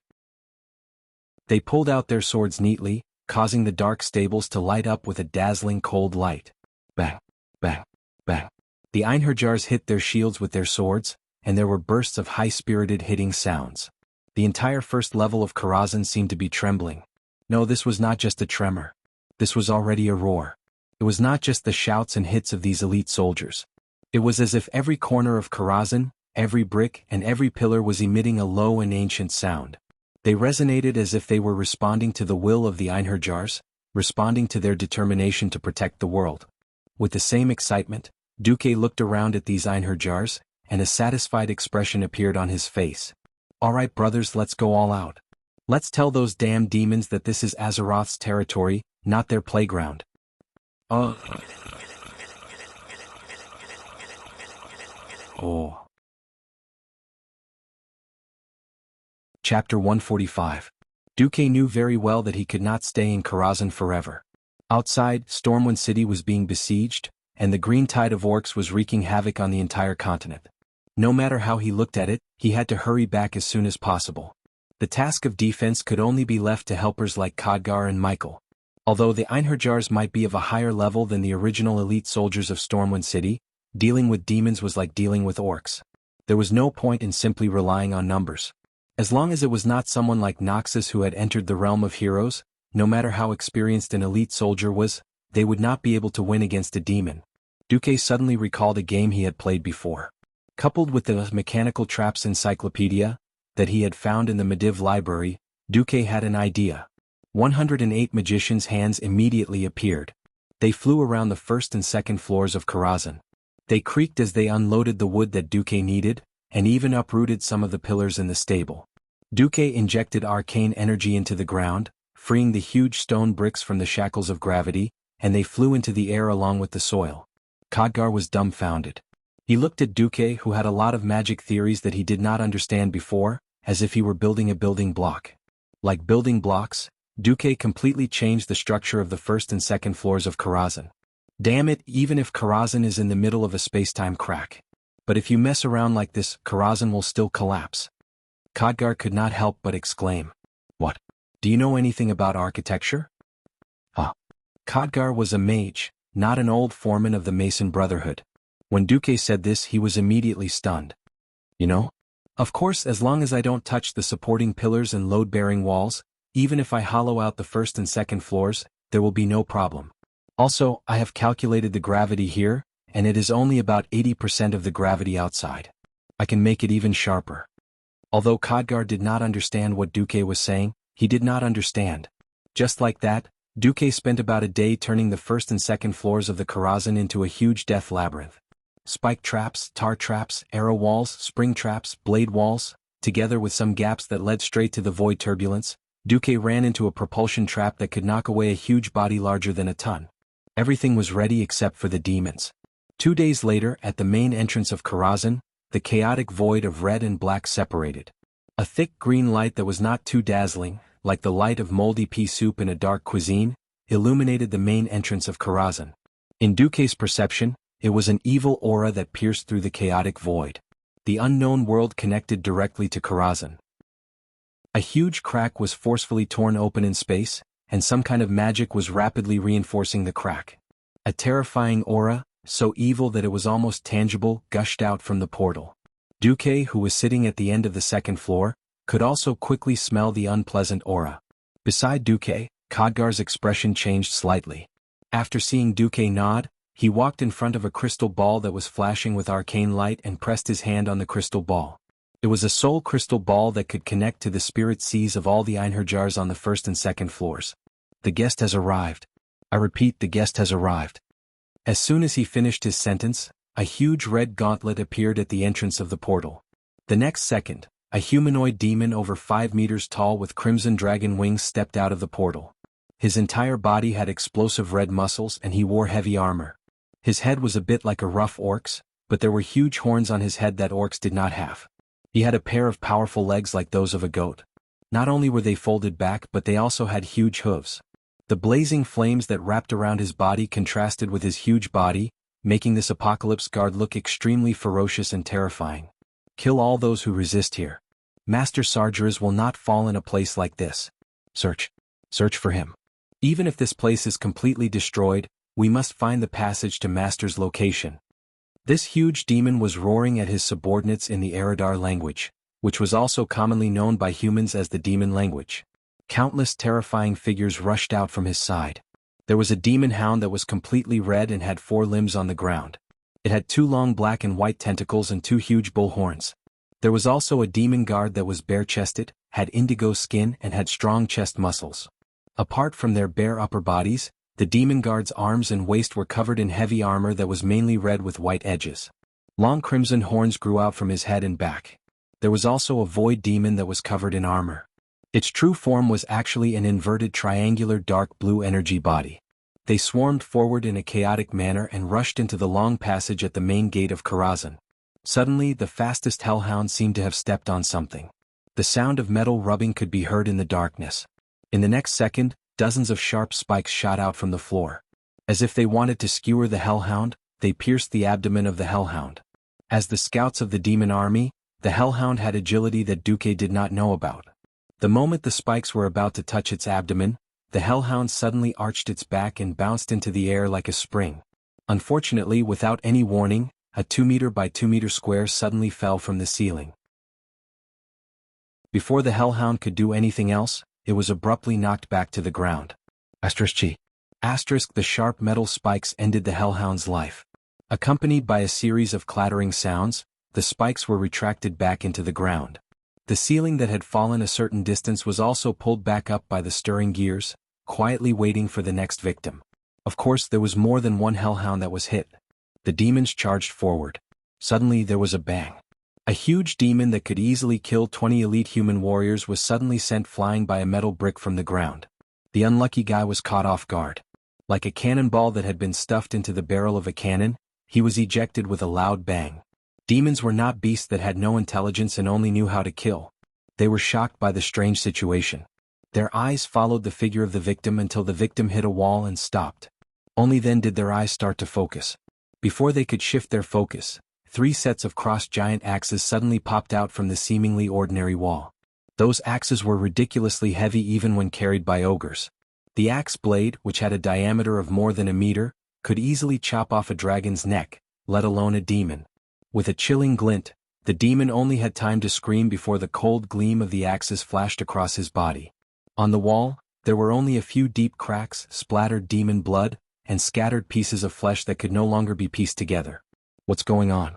They pulled out their swords neatly, causing the dark stables to light up with a dazzling cold light. Bang, bang, bang. The Einherjars hit their shields with their swords, and there were bursts of high-spirited hitting sounds. The entire first level of Karazhan seemed to be trembling. No, this was not just a tremor. This was already a roar. It was not just the shouts and hits of these elite soldiers. It was as if every corner of Karazhan, every brick and every pillar was emitting a low and ancient sound. They resonated as if they were responding to the will of the Einherjars, responding to their determination to protect the world. With the same excitement, Duque looked around at these Einherjars, and a satisfied expression appeared on his face. "All right, brothers, let's go all out. Let's tell those damn demons that this is Azeroth's territory, not their playground." Oh. Chapter 145. Duque knew very well that he could not stay in Karazhan forever. Outside, Stormwind City was being besieged, and the green tide of orcs was wreaking havoc on the entire continent. No matter how he looked at it, he had to hurry back as soon as possible. The task of defense could only be left to helpers like Khadgar and Michael. Although the Einherjars might be of a higher level than the original elite soldiers of Stormwind City, dealing with demons was like dealing with orcs. There was no point in simply relying on numbers. As long as it was not someone like Noxus who had entered the realm of heroes, no matter how experienced an elite soldier was, they would not be able to win against a demon. Duque suddenly recalled a game he had played before. Coupled with the mechanical traps encyclopedia that he had found in the Mediv library, Duque had an idea. 108 magicians' hands immediately appeared. They flew around the first and second floors of Karazhan. They creaked as they unloaded the wood that Duque needed, and even uprooted some of the pillars in the stable. Duque injected arcane energy into the ground, freeing the huge stone bricks from the shackles of gravity, and they flew into the air along with the soil. Khadgar was dumbfounded. He looked at Duque, who had a lot of magic theories that he did not understand before, as if he were building a building block. Like building blocks, Duque completely changed the structure of the first and second floors of Karazhan. Damn it, even if Karazhan is in the middle of a space-time crack. But if you mess around like this, Karazhan will still collapse. Khadgar could not help but exclaim. What? Do you know anything about architecture? Khadgar was a mage, not an old foreman of the Mason Brotherhood. When Duque said this, he was immediately stunned. You know? Of course, as long as I don't touch the supporting pillars and load-bearing walls, even if I hollow out the first and second floors, there will be no problem. Also, I have calculated the gravity here, and it is only about 80% of the gravity outside. I can make it even sharper. Although Khadgar did not understand what Duque was saying, he did not understand. Just like that, Duque spent about a day turning the first and second floors of the Karazhan into a huge death labyrinth. Spike traps, tar traps, arrow walls, spring traps, blade walls, together with some gaps that led straight to the void turbulence, Duque ran into a propulsion trap that could knock away a huge body larger than a ton. Everything was ready except for the demons. 2 days later, at the main entrance of Karazhan, the chaotic void of red and black separated. A thick green light that was not too dazzling, like the light of moldy pea soup in a dark cuisine, illuminated the main entrance of Karazhan. In Duque's perception, it was an evil aura that pierced through the chaotic void. The unknown world connected directly to Karazhan. A huge crack was forcefully torn open in space, and some kind of magic was rapidly reinforcing the crack. A terrifying aura, so evil that it was almost tangible, gushed out from the portal. Duque, who was sitting at the end of the second floor, could also quickly smell the unpleasant aura. Beside Duque, Khadgar's expression changed slightly. After seeing Duque nod, he walked in front of a crystal ball that was flashing with arcane light and pressed his hand on the crystal ball. It was a soul crystal ball that could connect to the spirit seas of all the Einherjars on the first and second floors. The guest has arrived. I repeat, the guest has arrived. As soon as he finished his sentence, a huge red gauntlet appeared at the entrance of the portal. The next second, a humanoid demon over 5 meters tall with crimson dragon wings stepped out of the portal. His entire body had explosive red muscles and he wore heavy armor. His head was a bit like a rough orc's, but there were huge horns on his head that orcs did not have. He had a pair of powerful legs like those of a goat. Not only were they folded back, but they also had huge hooves. The blazing flames that wrapped around his body contrasted with his huge body, making this apocalypse guard look extremely ferocious and terrifying. Kill all those who resist here. Master Sargeras will not fall in a place like this. Search for him. Even if this place is completely destroyed, we must find the passage to Master's location. This huge demon was roaring at his subordinates in the Eridar language, which was also commonly known by humans as the demon language. Countless terrifying figures rushed out from his side. There was a demon hound that was completely red and had 4 limbs on the ground. It had 2 long black and white tentacles and 2 huge bull horns. There was also a demon guard that was bare-chested, had indigo skin and had strong chest muscles. Apart from their bare upper bodies, the demon guard's arms and waist were covered in heavy armor that was mainly red with white edges. Long crimson horns grew out from his head and back. There was also a void demon that was covered in armor. Its true form was actually an inverted triangular dark blue energy body. They swarmed forward in a chaotic manner and rushed into the long passage at the main gate of Karazhan. Suddenly, the fastest hellhound seemed to have stepped on something. The sound of metal rubbing could be heard in the darkness. In the next second, dozens of sharp spikes shot out from the floor. As if they wanted to skewer the hellhound, they pierced the abdomen of the hellhound. As the scouts of the demon army, the hellhound had agility that Duque did not know about. The moment the spikes were about to touch its abdomen, the hellhound suddenly arched its back and bounced into the air like a spring. Unfortunately, without any warning, a 2 meter by 2 meter square suddenly fell from the ceiling. Before the hellhound could do anything else, it was abruptly knocked back to the ground. The sharp metal spikes ended the hellhound's life. Accompanied by a series of clattering sounds, the spikes were retracted back into the ground. The ceiling that had fallen a certain distance was also pulled back up by the stirring gears, quietly waiting for the next victim. Of course, there was more than one hellhound that was hit. The demons charged forward. Suddenly there was a bang. A huge demon that could easily kill 20 elite human warriors was suddenly sent flying by a metal brick from the ground. The unlucky guy was caught off guard. Like a cannonball that had been stuffed into the barrel of a cannon, he was ejected with a loud bang. Demons were not beasts that had no intelligence and only knew how to kill. They were shocked by the strange situation. Their eyes followed the figure of the victim until the victim hit a wall and stopped. Only then did their eyes start to focus. Before they could shift their focus, 3 sets of crossed giant axes suddenly popped out from the seemingly ordinary wall. Those axes were ridiculously heavy even when carried by ogres. The axe blade, which had a diameter of more than a meter, could easily chop off a dragon's neck, let alone a demon. With a chilling glint, the demon only had time to scream before the cold gleam of the axes flashed across his body. On the wall, there were only a few deep cracks, splattered demon blood, and scattered pieces of flesh that could no longer be pieced together. What's going on?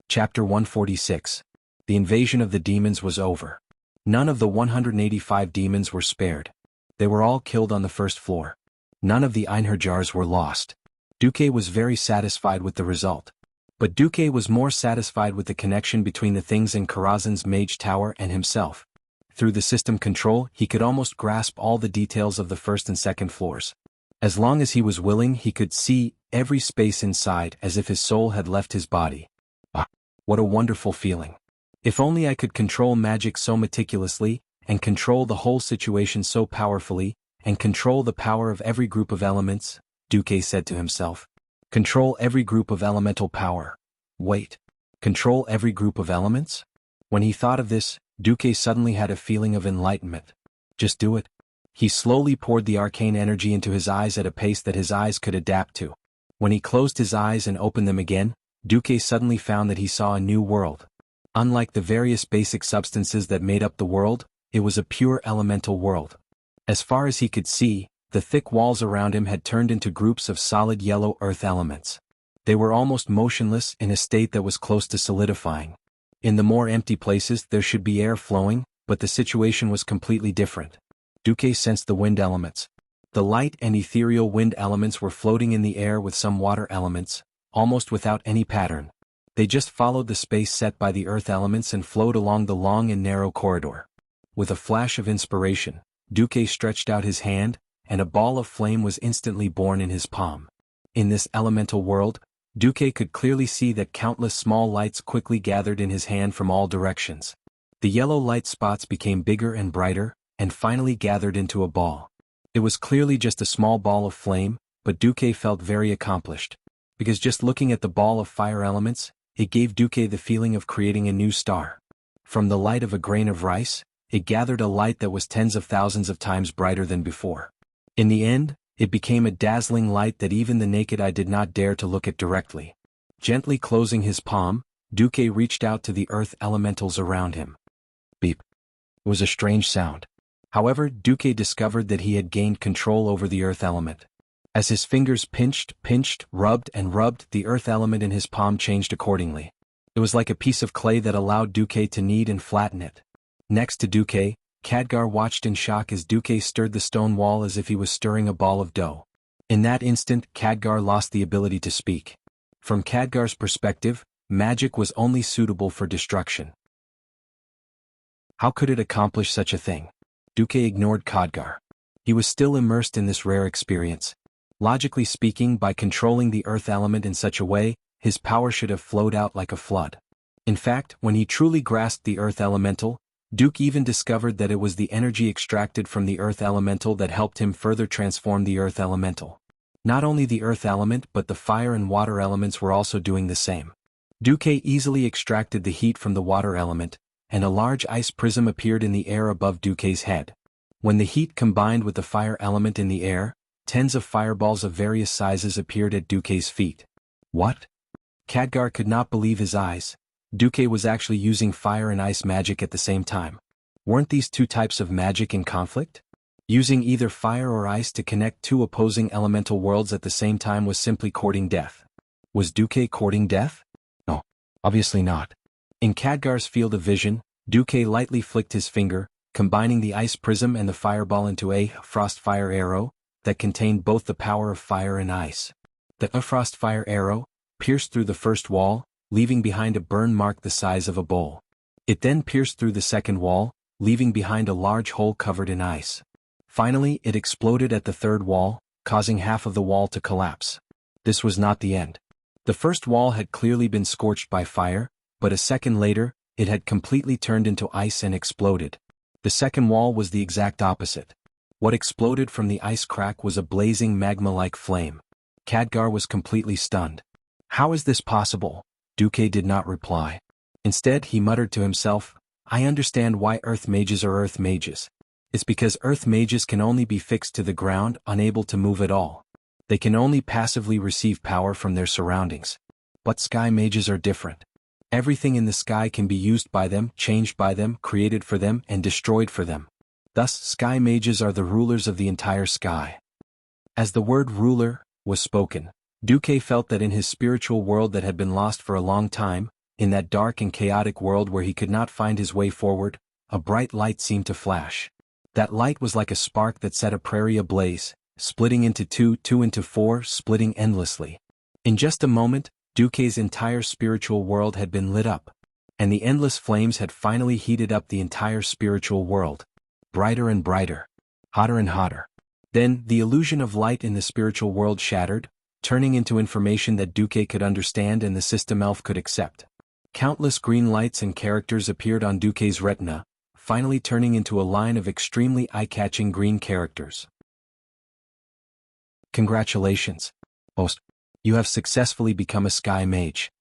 Chapter 146. The invasion of the demons was over. None of the 185 demons were spared. They were all killed on the first floor. None of the Einherjars were lost. Duque was very satisfied with the result. But Duque was more satisfied with the connection between the things in Karazhan's mage tower and himself. Through the system control, he could almost grasp all the details of the first and second floors. As long as he was willing, he could see every space inside as if his soul had left his body. Ah, what a wonderful feeling. If only I could control magic so meticulously, and control the whole situation so powerfully, and control the power of every group of elements, Duque said to himself. Control every group of elemental power. Wait. Control every group of elements? When he thought of this, Duque suddenly had a feeling of enlightenment. Just do it. He slowly poured the arcane energy into his eyes at a pace that his eyes could adapt to. When he closed his eyes and opened them again, Duque suddenly found that he saw a new world. Unlike the various basic substances that made up the world, it was a pure elemental world. As far as he could see, the thick walls around him had turned into groups of solid yellow earth elements. They were almost motionless in a state that was close to solidifying. In the more empty places there should be air flowing, but the situation was completely different. Duque sensed the wind elements. The light and ethereal wind elements were floating in the air with some water elements, almost without any pattern. They just followed the space set by the earth elements and flowed along the long and narrow corridor. With a flash of inspiration, Duque stretched out his hand, and a ball of flame was instantly born in his palm. In this elemental world, Duque could clearly see that countless small lights quickly gathered in his hand from all directions. The yellow light spots became bigger and brighter, and finally gathered into a ball. It was clearly just a small ball of flame, but Duque felt very accomplished. Because just looking at the ball of fire elements, it gave Duque the feeling of creating a new star. From the light of a grain of rice, it gathered a light that was tens of thousands of times brighter than before. In the end, it became a dazzling light that even the naked eye did not dare to look at directly. Gently closing his palm, Duque reached out to the earth elementals around him. Beep. It was a strange sound. However, Duque discovered that he had gained control over the earth element. As his fingers pinched, rubbed, the earth element in his palm changed accordingly. It was like a piece of clay that allowed Duque to knead and flatten it. Next to Duque, Khadgar watched in shock as Duque stirred the stone wall as if he was stirring a ball of dough. In that instant, Khadgar lost the ability to speak. From Khadgar's perspective, magic was only suitable for destruction. How could it accomplish such a thing? Duque ignored Khadgar. He was still immersed in this rare experience. Logically speaking, by controlling the earth element in such a way, his power should have flowed out like a flood. In fact, when he truly grasped the earth elemental, Duque even discovered that it was the energy extracted from the earth elemental that helped him further transform the earth elemental. Not only the earth element but the fire and water elements were also doing the same. Duque easily extracted the heat from the water element, and a large ice prism appeared in the air above Duque's head. When the heat combined with the fire element in the air, tens of fireballs of various sizes appeared at Duque's feet. What? Khadgar could not believe his eyes. Duque was actually using fire and ice magic at the same time. Weren't these two types of magic in conflict? Using either fire or ice to connect two opposing elemental worlds at the same time was simply courting death. Was Duque courting death? No, obviously not. In Khadgar's field of vision, Duque lightly flicked his finger, combining the ice prism and the fireball into a frost-fire arrow that contained both the power of fire and ice. The frost-fire arrow pierced through the first wall, leaving behind a burn mark the size of a bowl. It then pierced through the second wall, leaving behind a large hole covered in ice. Finally, it exploded at the third wall, causing half of the wall to collapse. This was not the end. The first wall had clearly been scorched by fire, but a second later, it had completely turned into ice and exploded. The second wall was the exact opposite. What exploded from the ice crack was a blazing magma-like flame. Khadgar was completely stunned. How is this possible? Duque did not reply. Instead, he muttered to himself, I understand why Earth mages are Earth mages. It's because Earth mages can only be fixed to the ground, unable to move at all. They can only passively receive power from their surroundings. But sky mages are different. Everything in the sky can be used by them, changed by them, created for them, and destroyed for them. Thus, sky mages are the rulers of the entire sky. As the word ruler was spoken, Duque felt that in his spiritual world that had been lost for a long time, in that dark and chaotic world where he could not find his way forward, a bright light seemed to flash. That light was like a spark that set a prairie ablaze, splitting into two into four, splitting endlessly. In just a moment, Duque's entire spiritual world had been lit up, and the endless flames had finally heated up the entire spiritual world. Brighter and brighter, hotter and hotter. Then, the illusion of light in the spiritual world shattered, turning into information that Duque could understand and the system elf could accept. Countless green lights and characters appeared on Duque's retina, finally turning into a line of extremely eye-catching green characters. Congratulations, host. You have successfully become a sky mage.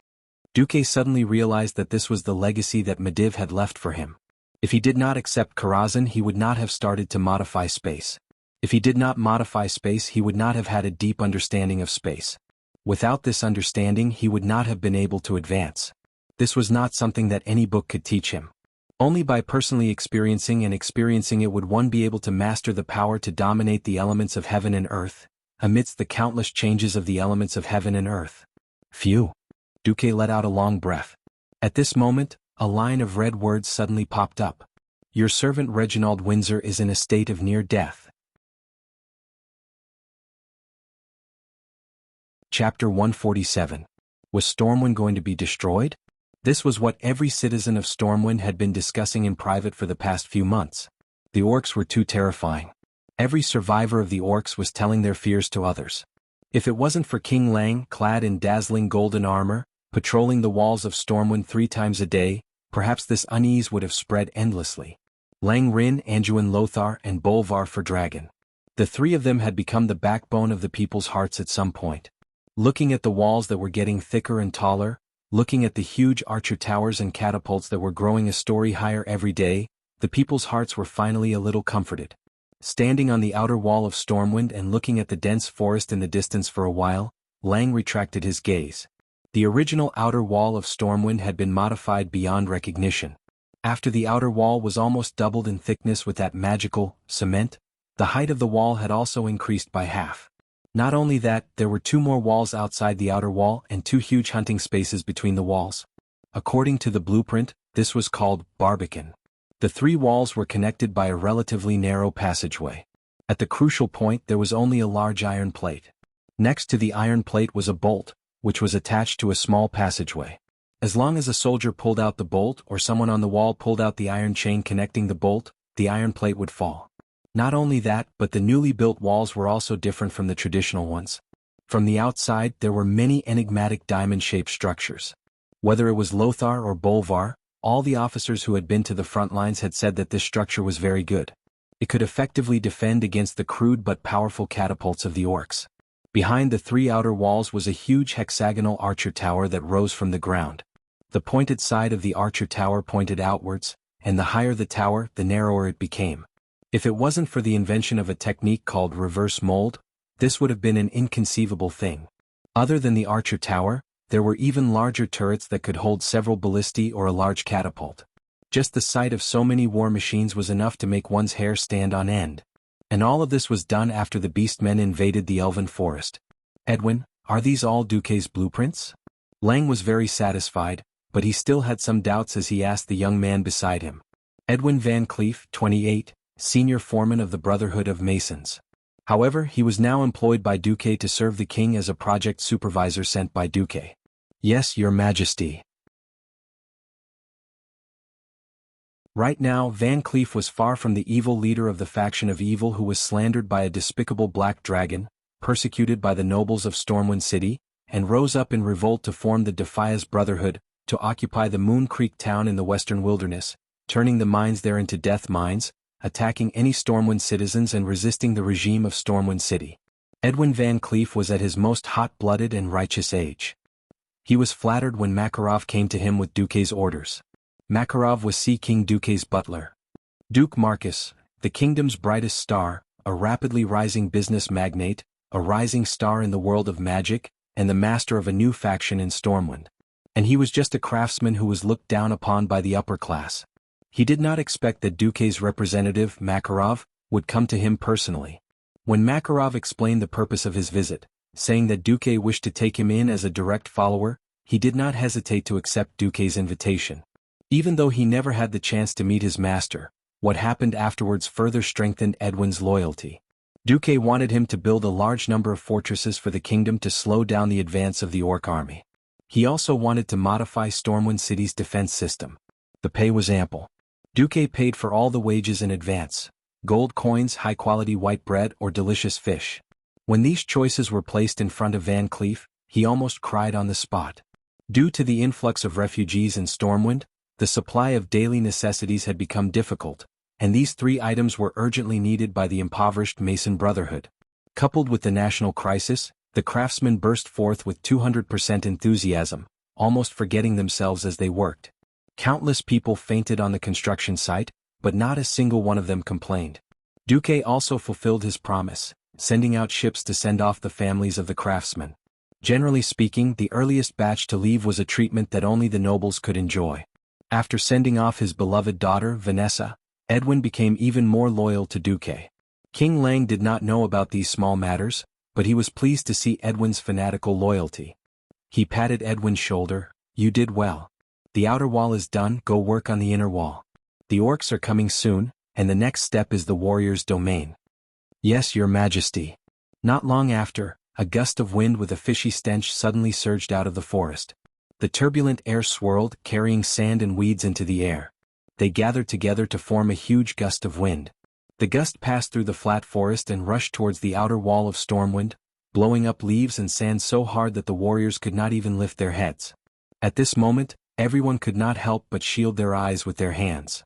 Duque suddenly realized that this was the legacy that Medivh had left for him. If he did not accept Karazhan, he would not have started to modify space. If he did not modify space, he would not have had a deep understanding of space. Without this understanding, he would not have been able to advance. This was not something that any book could teach him. Only by personally experiencing it would one be able to master the power to dominate the elements of heaven and earth, amidst the countless changes of the elements of heaven and earth. Phew. Duque let out a long breath. At this moment, a line of red words suddenly popped up. Your servant Reginald Windsor is in a state of near death. Chapter 147. Was Stormwind going to be destroyed? This was what every citizen of Stormwind had been discussing in private for the past few months. The orcs were too terrifying. Every survivor of the orcs was telling their fears to others. If it wasn't for King Lang, clad in dazzling golden armor, patrolling the walls of Stormwind 3 times a day, perhaps this unease would have spread endlessly. Lang Rin, Anduin Lothar, and Bolvar for Dragon. The 3 of them had become the backbone of the people's hearts at some point. Looking at the walls that were getting thicker and taller, looking at the huge archer towers and catapults that were growing a story higher every day, the people's hearts were finally a little comforted. Standing on the outer wall of Stormwind and looking at the dense forest in the distance for a while, Lang retracted his gaze. The original outer wall of Stormwind had been modified beyond recognition. After the outer wall was almost doubled in thickness with that magical cement, the height of the wall had also increased by half. Not only that, there were 2 more walls outside the outer wall and 2 huge hunting spaces between the walls. According to the blueprint, this was called Barbican. The 3 walls were connected by a relatively narrow passageway. At the crucial point there was only a large iron plate. Next to the iron plate was a bolt, which was attached to a small passageway. As long as a soldier pulled out the bolt or someone on the wall pulled out the iron chain connecting the bolt, the iron plate would fall. Not only that, but the newly built walls were also different from the traditional ones. From the outside there were many enigmatic diamond-shaped structures. Whether it was Lothar or Bolvar, all the officers who had been to the front lines had said that this structure was very good. It could effectively defend against the crude but powerful catapults of the orcs. Behind the 3 outer walls was a huge hexagonal archer tower that rose from the ground. The pointed side of the archer tower pointed outwards, and the higher the tower, the narrower it became. If it wasn't for the invention of a technique called reverse mold, this would have been an inconceivable thing. Other than the archer tower, there were even larger turrets that could hold several ballistae or a large catapult. Just the sight of so many war machines was enough to make one's hair stand on end. And all of this was done after the beastmen invaded the elven forest. Edwin, are these all Duque's blueprints? Lang was very satisfied, but he still had some doubts as he asked the young man beside him. Edwin Van Cleef, 28, senior foreman of the Brotherhood of Masons. However, he was now employed by Duque to serve the king as a project supervisor sent by Duque. Yes, your majesty. Right now, Van Cleef was far from the evil leader of the faction of evil who was slandered by a despicable black dragon, persecuted by the nobles of Stormwind City, and rose up in revolt to form the Defias Brotherhood, to occupy the Moon Creek town in the western wilderness, turning the mines there into death mines, attacking any Stormwind citizens and resisting the regime of Stormwind City. Edwin Van Cleef was at his most hot-blooded and righteous age. He was flattered when Makarov came to him with Duque's orders. Makarov was Sea King Duque's butler. Duke Marcus, the kingdom's brightest star, a rapidly rising business magnate, a rising star in the world of magic, and the master of a new faction in Stormwind. And he was just a craftsman who was looked down upon by the upper class. He did not expect that Duque's representative, Makarov, would come to him personally. When Makarov explained the purpose of his visit, saying that Duque wished to take him in as a direct follower, he did not hesitate to accept Duque's invitation. Even though he never had the chance to meet his master, what happened afterwards further strengthened Edwin's loyalty. Duque wanted him to build a large number of fortresses for the kingdom to slow down the advance of the Orc army. He also wanted to modify Stormwind City's defense system. The pay was ample. Duque paid for all the wages in advance: gold coins, high-quality white bread, or delicious fish. When these choices were placed in front of Van Cleef, he almost cried on the spot. Due to the influx of refugees in Stormwind, the supply of daily necessities had become difficult, and these three items were urgently needed by the impoverished Mason Brotherhood. Coupled with the national crisis, the craftsmen burst forth with 200% enthusiasm, almost forgetting themselves as they worked. Countless people fainted on the construction site, but not a single one of them complained. Duque also fulfilled his promise, sending out ships to send off the families of the craftsmen. Generally speaking, the earliest batch to leave was a treatment that only the nobles could enjoy. After sending off his beloved daughter, Vanessa, Edwin became even more loyal to Duque. King Lang did not know about these small matters, but he was pleased to see Edwin's fanatical loyalty. He patted Edwin's shoulder. "You did well. The outer wall is done, go work on the inner wall. The orcs are coming soon, and the next step is the warrior's domain." "Yes, your majesty." Not long after, a gust of wind with a fishy stench suddenly surged out of the forest. The turbulent air swirled, carrying sand and weeds into the air. They gathered together to form a huge gust of wind. The gust passed through the flat forest and rushed towards the outer wall of Stormwind, blowing up leaves and sand so hard that the warriors could not even lift their heads. At this moment, everyone could not help but shield their eyes with their hands.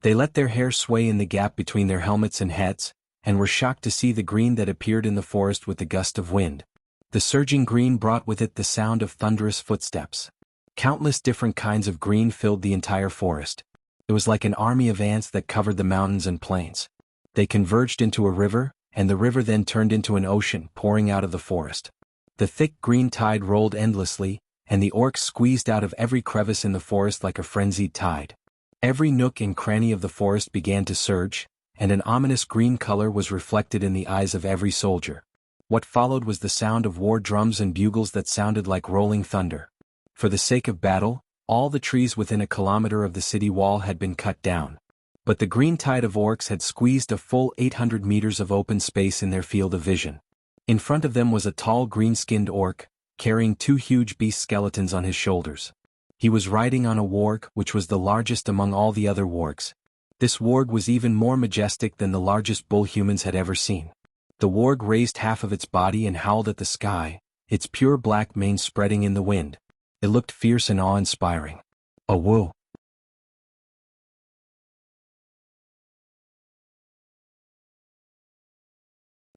They let their hair sway in the gap between their helmets and heads, and were shocked to see the green that appeared in the forest with the gust of wind. The surging green brought with it the sound of thunderous footsteps. Countless different kinds of green filled the entire forest. It was like an army of ants that covered the mountains and plains. They converged into a river, and the river then turned into an ocean pouring out of the forest. The thick green tide rolled endlessly, and the orcs squeezed out of every crevice in the forest like a frenzied tide. Every nook and cranny of the forest began to surge, and an ominous green color was reflected in the eyes of every soldier. What followed was the sound of war drums and bugles that sounded like rolling thunder. For the sake of battle, all the trees within a kilometer of the city wall had been cut down. But the green tide of orcs had squeezed a full 800 meters of open space in their field of vision. In front of them was a tall green-skinned orc, carrying two huge beast skeletons on his shoulders. He was riding on a warg, which was the largest among all the other wargs. This warg was even more majestic than the largest bull humans had ever seen. The warg raised half of its body and howled at the sky, its pure black mane spreading in the wind. It looked fierce and awe-inspiring. A woo!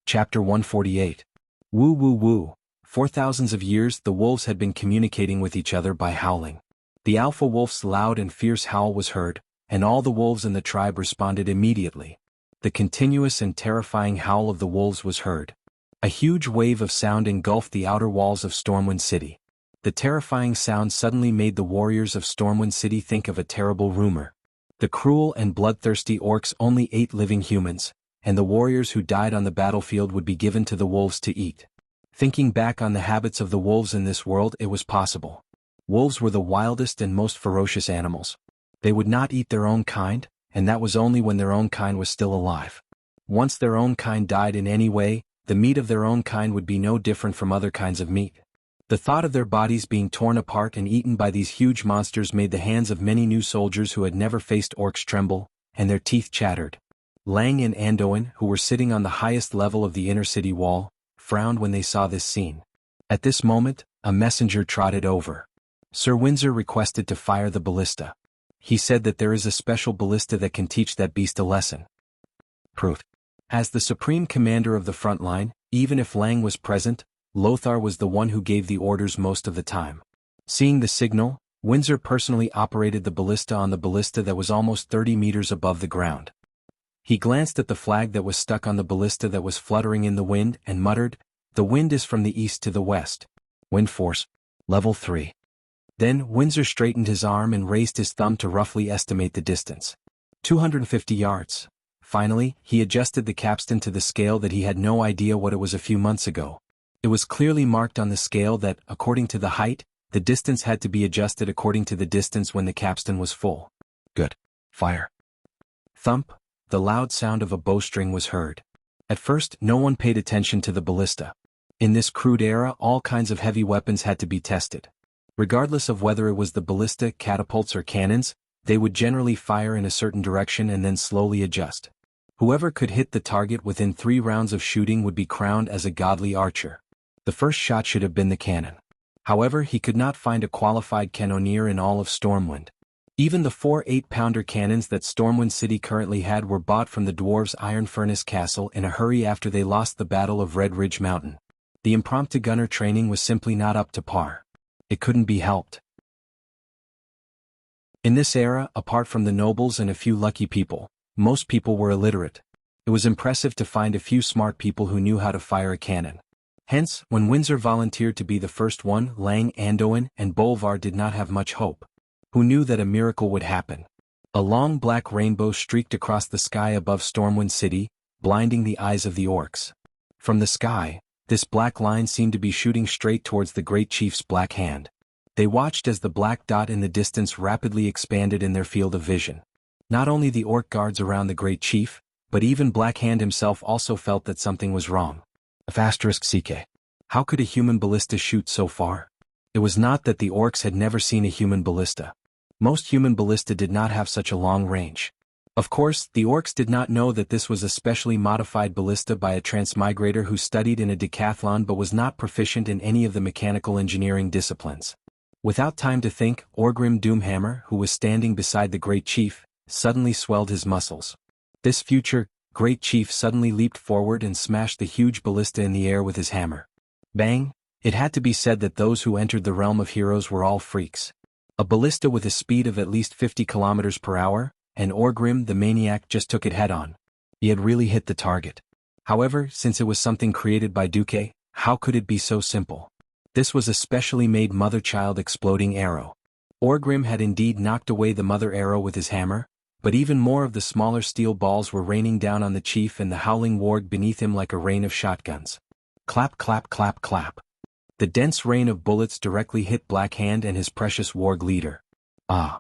Chapter 148. Woo woo woo. For thousands of years the wolves had been communicating with each other by howling. The alpha wolf's loud and fierce howl was heard, and all the wolves in the tribe responded immediately. The continuous and terrifying howl of the wolves was heard. A huge wave of sound engulfed the outer walls of Stormwind City. The terrifying sound suddenly made the warriors of Stormwind City think of a terrible rumor. The cruel and bloodthirsty orcs only ate living humans, and the warriors who died on the battlefield would be given to the wolves to eat. Thinking back on the habits of the wolves in this world, it was possible. Wolves were the wildest and most ferocious animals. They would not eat their own kind, and that was only when their own kind was still alive. Once their own kind died in any way, the meat of their own kind would be no different from other kinds of meat. The thought of their bodies being torn apart and eaten by these huge monsters made the hands of many new soldiers who had never faced orcs tremble, and their teeth chattered. Lang and Anduin, who were sitting on the highest level of the inner city wall, frowned when they saw this scene. At this moment, a messenger trotted over. Sir Windsor requested to fire the ballista. He said that there is a special ballista that can teach that beast a lesson. Proof. As the supreme commander of the front line, even if Lang was present, Lothar was the one who gave the orders most of the time. Seeing the signal, Windsor personally operated the ballista on the ballista that was almost 30 meters above the ground. He glanced at the flag that was stuck on the ballista that was fluttering in the wind and muttered, "The wind is from the east to the west. Wind force. Level 3. Then Windsor straightened his arm and raised his thumb to roughly estimate the distance. 250 yards. Finally, he adjusted the capstan to the scale that he had no idea what it was a few months ago. It was clearly marked on the scale that, according to the height, the distance had to be adjusted according to the distance when the capstan was full. Good. Fire. Thump, the loud sound of a bowstring was heard. At first, no one paid attention to the ballista. In this crude era, all kinds of heavy weapons had to be tested. Regardless of whether it was the ballista, catapults or cannons, they would generally fire in a certain direction and then slowly adjust. Whoever could hit the target within 3 rounds of shooting would be crowned as a godly archer. The first shot should have been the cannon. However, he could not find a qualified cannoneer in all of Stormwind. Even the 4 8-pounder cannons that Stormwind City currently had were bought from the dwarves' Iron Furnace Castle in a hurry after they lost the Battle of Red Ridge Mountain. The impromptu gunner training was simply not up to par. It couldn't be helped. In this era, apart from the nobles and a few lucky people, most people were illiterate. It was impressive to find a few smart people who knew how to fire a cannon. Hence, when Windsor volunteered to be the first one, Lang, Anduin, and Bolvar did not have much hope. Who knew that a miracle would happen? A long black rainbow streaked across the sky above Stormwind City, blinding the eyes of the orcs. From the sky, this black line seemed to be shooting straight towards the Great Chief's black hand. They watched as the black dot in the distance rapidly expanded in their field of vision. Not only the orc guards around the Great Chief, but even Black Hand himself also felt that something was wrong. *CK. How could a human ballista shoot so far? It was not that the orcs had never seen a human ballista. Most human ballista did not have such a long range. Of course, the orcs did not know that this was a specially modified ballista by a transmigrator who studied in a decathlon but was not proficient in any of the mechanical engineering disciplines. Without time to think, Orgrim Doomhammer, who was standing beside the Great Chief, suddenly swelled his muscles. This future Great Chief suddenly leaped forward and smashed the huge ballista in the air with his hammer. Bang! It had to be said that those who entered the realm of heroes were all freaks. A ballista with a speed of at least 50 kilometers per hour, and Orgrim the maniac just took it head-on. He had really hit the target. However, since it was something created by Duque, how could it be so simple? This was a specially made mother-child exploding arrow. Orgrim had indeed knocked away the mother arrow with his hammer, but even more of the smaller steel balls were raining down on the chief and the howling warg beneath him like a rain of shotguns. Clap, clap, clap, clap. The dense rain of bullets directly hit Black Hand and his precious warg leader. Ah.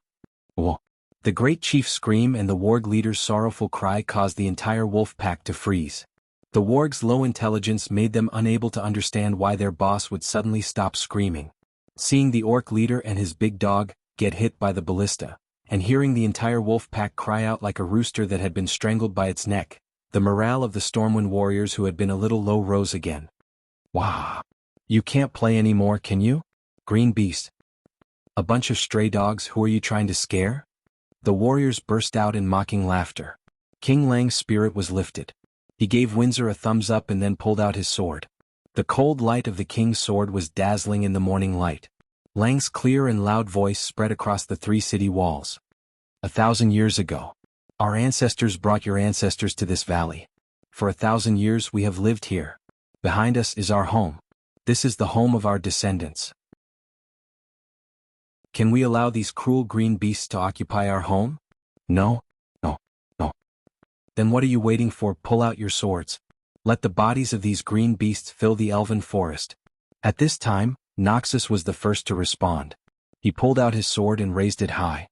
Oh. The Great Chief's scream and the warg leader's sorrowful cry caused the entire wolf pack to freeze. The warg's low intelligence made them unable to understand why their boss would suddenly stop screaming. Seeing the orc leader and his big dog get hit by the ballista, and hearing the entire wolf pack cry out like a rooster that had been strangled by its neck, the morale of the Stormwind warriors who had been a little low rose again. Wow! You can't play anymore, can you? Green Beast. A bunch of stray dogs, who are you trying to scare? The warriors burst out in mocking laughter. King Lang's spirit was lifted. He gave Windsor a thumbs up and then pulled out his sword. The cold light of the king's sword was dazzling in the morning light. Lang's clear and loud voice spread across the 3 city walls. 1,000 years ago, our ancestors brought your ancestors to this valley. For 1,000 years we have lived here. Behind us is our home. This is the home of our descendants. Can we allow these cruel green beasts to occupy our home? No? No. No. Then what are you waiting for? Pull out your swords. Let the bodies of these green beasts fill the elven forest. At this time, Noxus was the first to respond. He pulled out his sword and raised it high.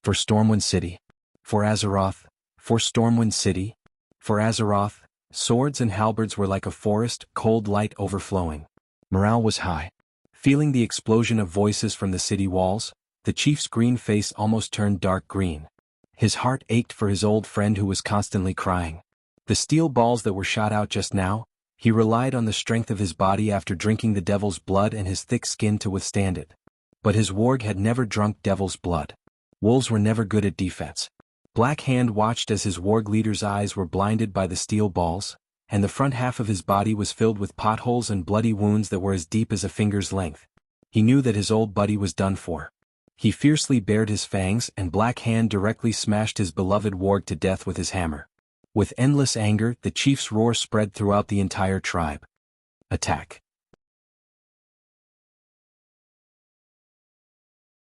For Stormwind City. For Azeroth. For Stormwind City. For Azeroth. Swords and halberds were like a forest, cold light overflowing. Morale was high. Feeling the explosion of voices from the city walls, the chief's green face almost turned dark green. His heart ached for his old friend who was constantly crying. The steel balls that were shot out just now, he relied on the strength of his body after drinking the devil's blood and his thick skin to withstand it. But his warg had never drunk devil's blood. Wolves were never good at defense. Black Hand watched as his warg leader's eyes were blinded by the steel balls, and the front half of his body was filled with potholes and bloody wounds that were as deep as a finger's length. He knew that his old buddy was done for. He fiercely bared his fangs, and Black Hand directly smashed his beloved warg to death with his hammer. With endless anger, the chief's roar spread throughout the entire tribe. Attack.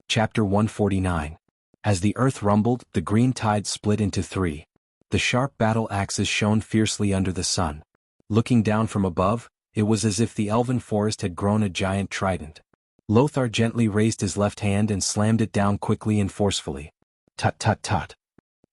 Chapter 149. As the earth rumbled, the green tide split into three. The sharp battle axes shone fiercely under the sun. Looking down from above, it was as if the elven forest had grown a giant trident. Lothar gently raised his left hand and slammed it down quickly and forcefully. Tut tut tut.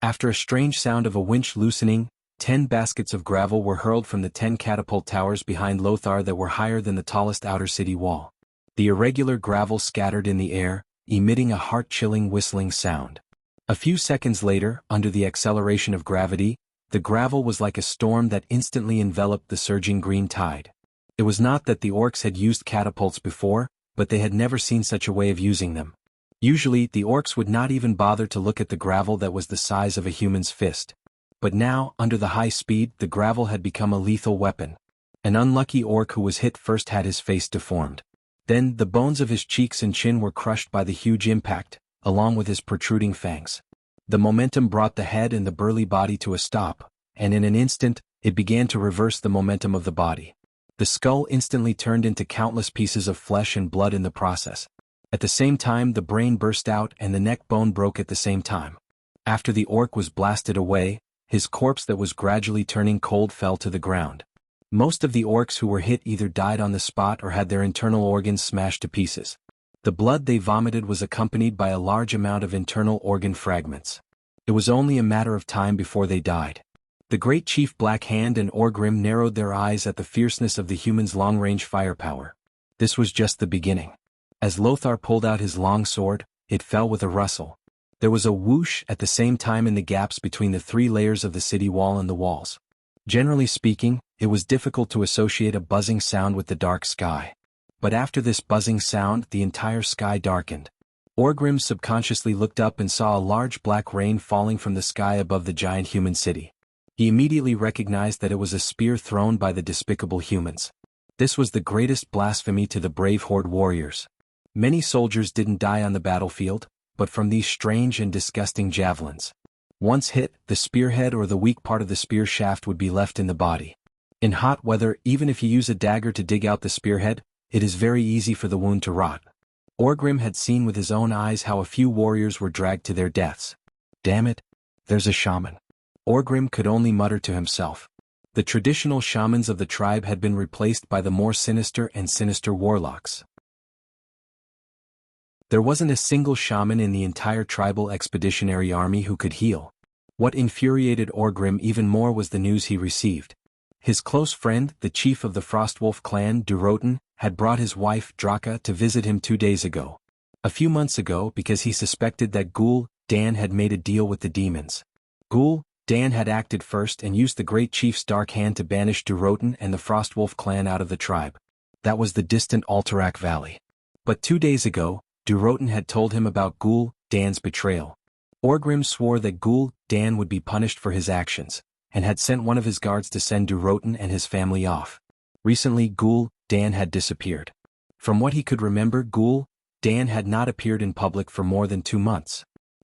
After a strange sound of a winch loosening, 10 baskets of gravel were hurled from the 10 catapult towers behind Lothar that were higher than the tallest outer city wall. The irregular gravel scattered in the air, emitting a heart-chilling whistling sound. A few seconds later, under the acceleration of gravity, the gravel was like a storm that instantly enveloped the surging green tide. It was not that the orcs had used catapults before, but they had never seen such a way of using them. Usually, the orcs would not even bother to look at the gravel that was the size of a human's fist. But now, under the high speed, the gravel had become a lethal weapon. An unlucky orc who was hit first had his face deformed. Then, the bones of his cheeks and chin were crushed by the huge impact, along with his protruding fangs. The momentum brought the head and the burly body to a stop, and in an instant, it began to reverse the momentum of the body. The skull instantly turned into countless pieces of flesh and blood in the process. At the same time, the brain burst out and the neck bone broke at the same time. After the orc was blasted away, his corpse that was gradually turning cold fell to the ground. Most of the orcs who were hit either died on the spot or had their internal organs smashed to pieces. The blood they vomited was accompanied by a large amount of internal organ fragments. It was only a matter of time before they died. The great chief Black Hand and Orgrim narrowed their eyes at the fierceness of the humans' long-range firepower. This was just the beginning. As Lothar pulled out his long sword, it fell with a rustle. There was a whoosh at the same time in the gaps between the 3 layers of the city wall and the walls. Generally speaking, it was difficult to associate a buzzing sound with the dark sky. But after this buzzing sound, the entire sky darkened. Orgrim subconsciously looked up and saw a large black rain falling from the sky above the giant human city. He immediately recognized that it was a spear thrown by the despicable humans. This was the greatest blasphemy to the brave Horde warriors. Many soldiers didn't die on the battlefield, but from these strange and disgusting javelins. Once hit, the spearhead or the weak part of the spear shaft would be left in the body. In hot weather, even if you use a dagger to dig out the spearhead, it is very easy for the wound to rot. Orgrim had seen with his own eyes how a few warriors were dragged to their deaths. Damn it, there's a shaman. Orgrim could only mutter to himself. The traditional shamans of the tribe had been replaced by the more sinister and sinister warlocks. There wasn't a single shaman in the entire tribal expeditionary army who could heal. What infuriated Orgrim even more was the news he received. His close friend, the chief of the Frostwolf clan, Durotan, had brought his wife, Draka, to visit him 2 days ago. A few months ago, because he suspected that Ghoul Dan had made a deal with the demons. Ghoul Dan had acted first and used the great chief's dark hand to banish Durotan and the Frostwolf clan out of the tribe. That was the distant Alterac Valley. But 2 days ago, Durotan had told him about Ghoul Dan's betrayal. Orgrim swore that Ghoul Dan would be punished for his actions, and had sent one of his guards to send Durotan and his family off. Recently Ghoul Dan had disappeared. From what he could remember, Ghoul Dan had not appeared in public for more than 2 months.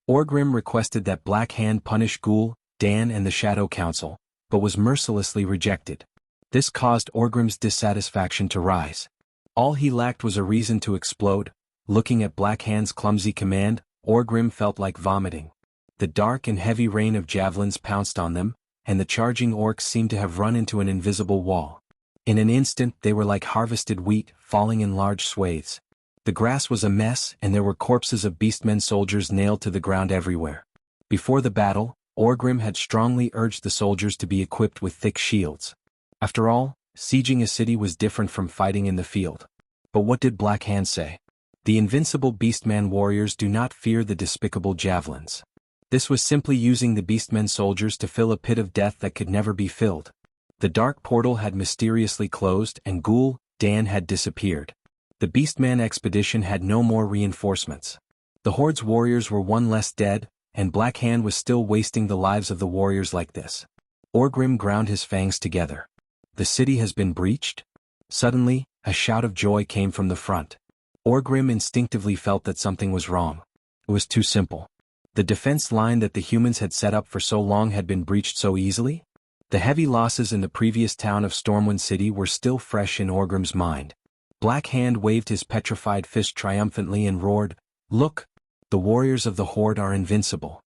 Orgrim requested that Black Hand punish Ghoul Dan and the Shadow Council, but was mercilessly rejected. This caused Orgrim's dissatisfaction to rise. All he lacked was a reason to explode. Looking at Black Hand's clumsy command, Orgrim felt like vomiting. the dark and heavy rain of javelins pounced on them, and the charging orcs seemed to have run into an invisible wall. In an instant they were like harvested wheat, falling in large swathes. The grass was a mess, and there were corpses of beastmen soldiers nailed to the ground everywhere. Before the battle, Orgrim had strongly urged the soldiers to be equipped with thick shields. After all, sieging a city was different from fighting in the field. But what did Black Hand say? The invincible beastman warriors do not fear the despicable javelins. This was simply using the beastmen soldiers to fill a pit of death that could never be filled. The dark portal had mysteriously closed, and Ghoul Dan had disappeared. The beastman expedition had no more reinforcements. The Horde's warriors were one less dead, and Black Hand was still wasting the lives of the warriors like this. Orgrim ground his fangs together. The city has been breached? Suddenly, a shout of joy came from the front. Orgrim instinctively felt that something was wrong. It was too simple. The defense line that the humans had set up for so long had been breached so easily? The heavy losses in the previous town of Stormwind City were still fresh in Orgrim's mind. Black Hand waved his petrified fist triumphantly and roared, "Look! The warriors of the Horde are invincible."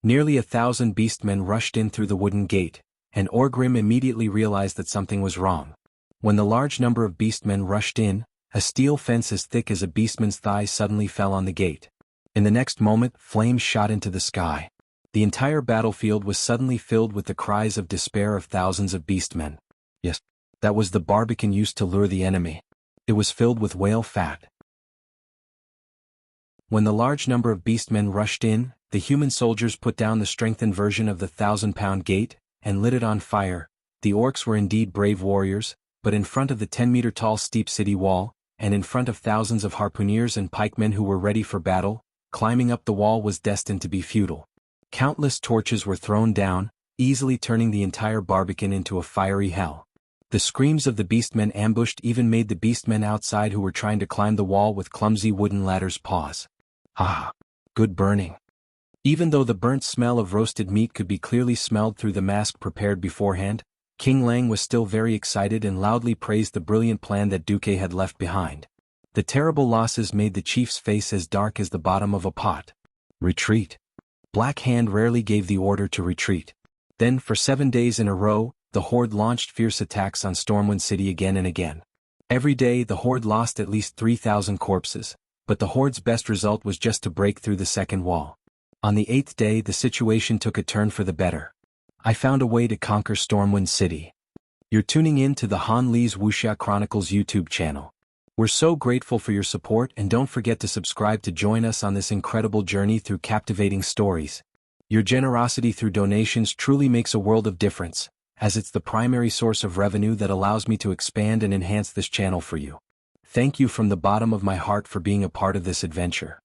Nearly 1,000 beastmen rushed in through the wooden gate, and Orgrim immediately realized that something was wrong. When the large number of beastmen rushed in, a steel fence as thick as a beastman's thigh suddenly fell on the gate. In the next moment, flames shot into the sky. The entire battlefield was suddenly filled with the cries of despair of thousands of beastmen. Yes, that was the barbican used to lure the enemy. It was filled with whale fat. When the large number of beastmen rushed in, the human soldiers put down the strengthened version of the 1,000-pound gate, and lit it on fire. The orcs were indeed brave warriors, but in front of the 10-meter-tall steep city wall, and in front of thousands of harpooneers and pikemen who were ready for battle, climbing up the wall was destined to be futile. Countless torches were thrown down, easily turning the entire barbican into a fiery hell. The screams of the beastmen ambushed even made the beastmen outside who were trying to climb the wall with clumsy wooden ladders pause. Ah, good burning. Even though the burnt smell of roasted meat could be clearly smelled through the mask prepared beforehand, King Lang was still very excited and loudly praised the brilliant plan that Duque had left behind. The terrible losses made the chief's face as dark as the bottom of a pot. Retreat. Black Hand rarely gave the order to retreat. Then, for 7 days in a row, the Horde launched fierce attacks on Stormwind City again and again. Every day the Horde lost at least 3,000 corpses, but the Horde's best result was just to break through the second wall. On the 8th day the situation took a turn for the better. I found a way to conquer Stormwind City. You're tuning in to the Han Lee's Wuxia Chronicles YouTube channel. We're so grateful for your support, and don't forget to subscribe to join us on this incredible journey through captivating stories. Your generosity through donations truly makes a world of difference, as it's the primary source of revenue that allows me to expand and enhance this channel for you. Thank you from the bottom of my heart for being a part of this adventure.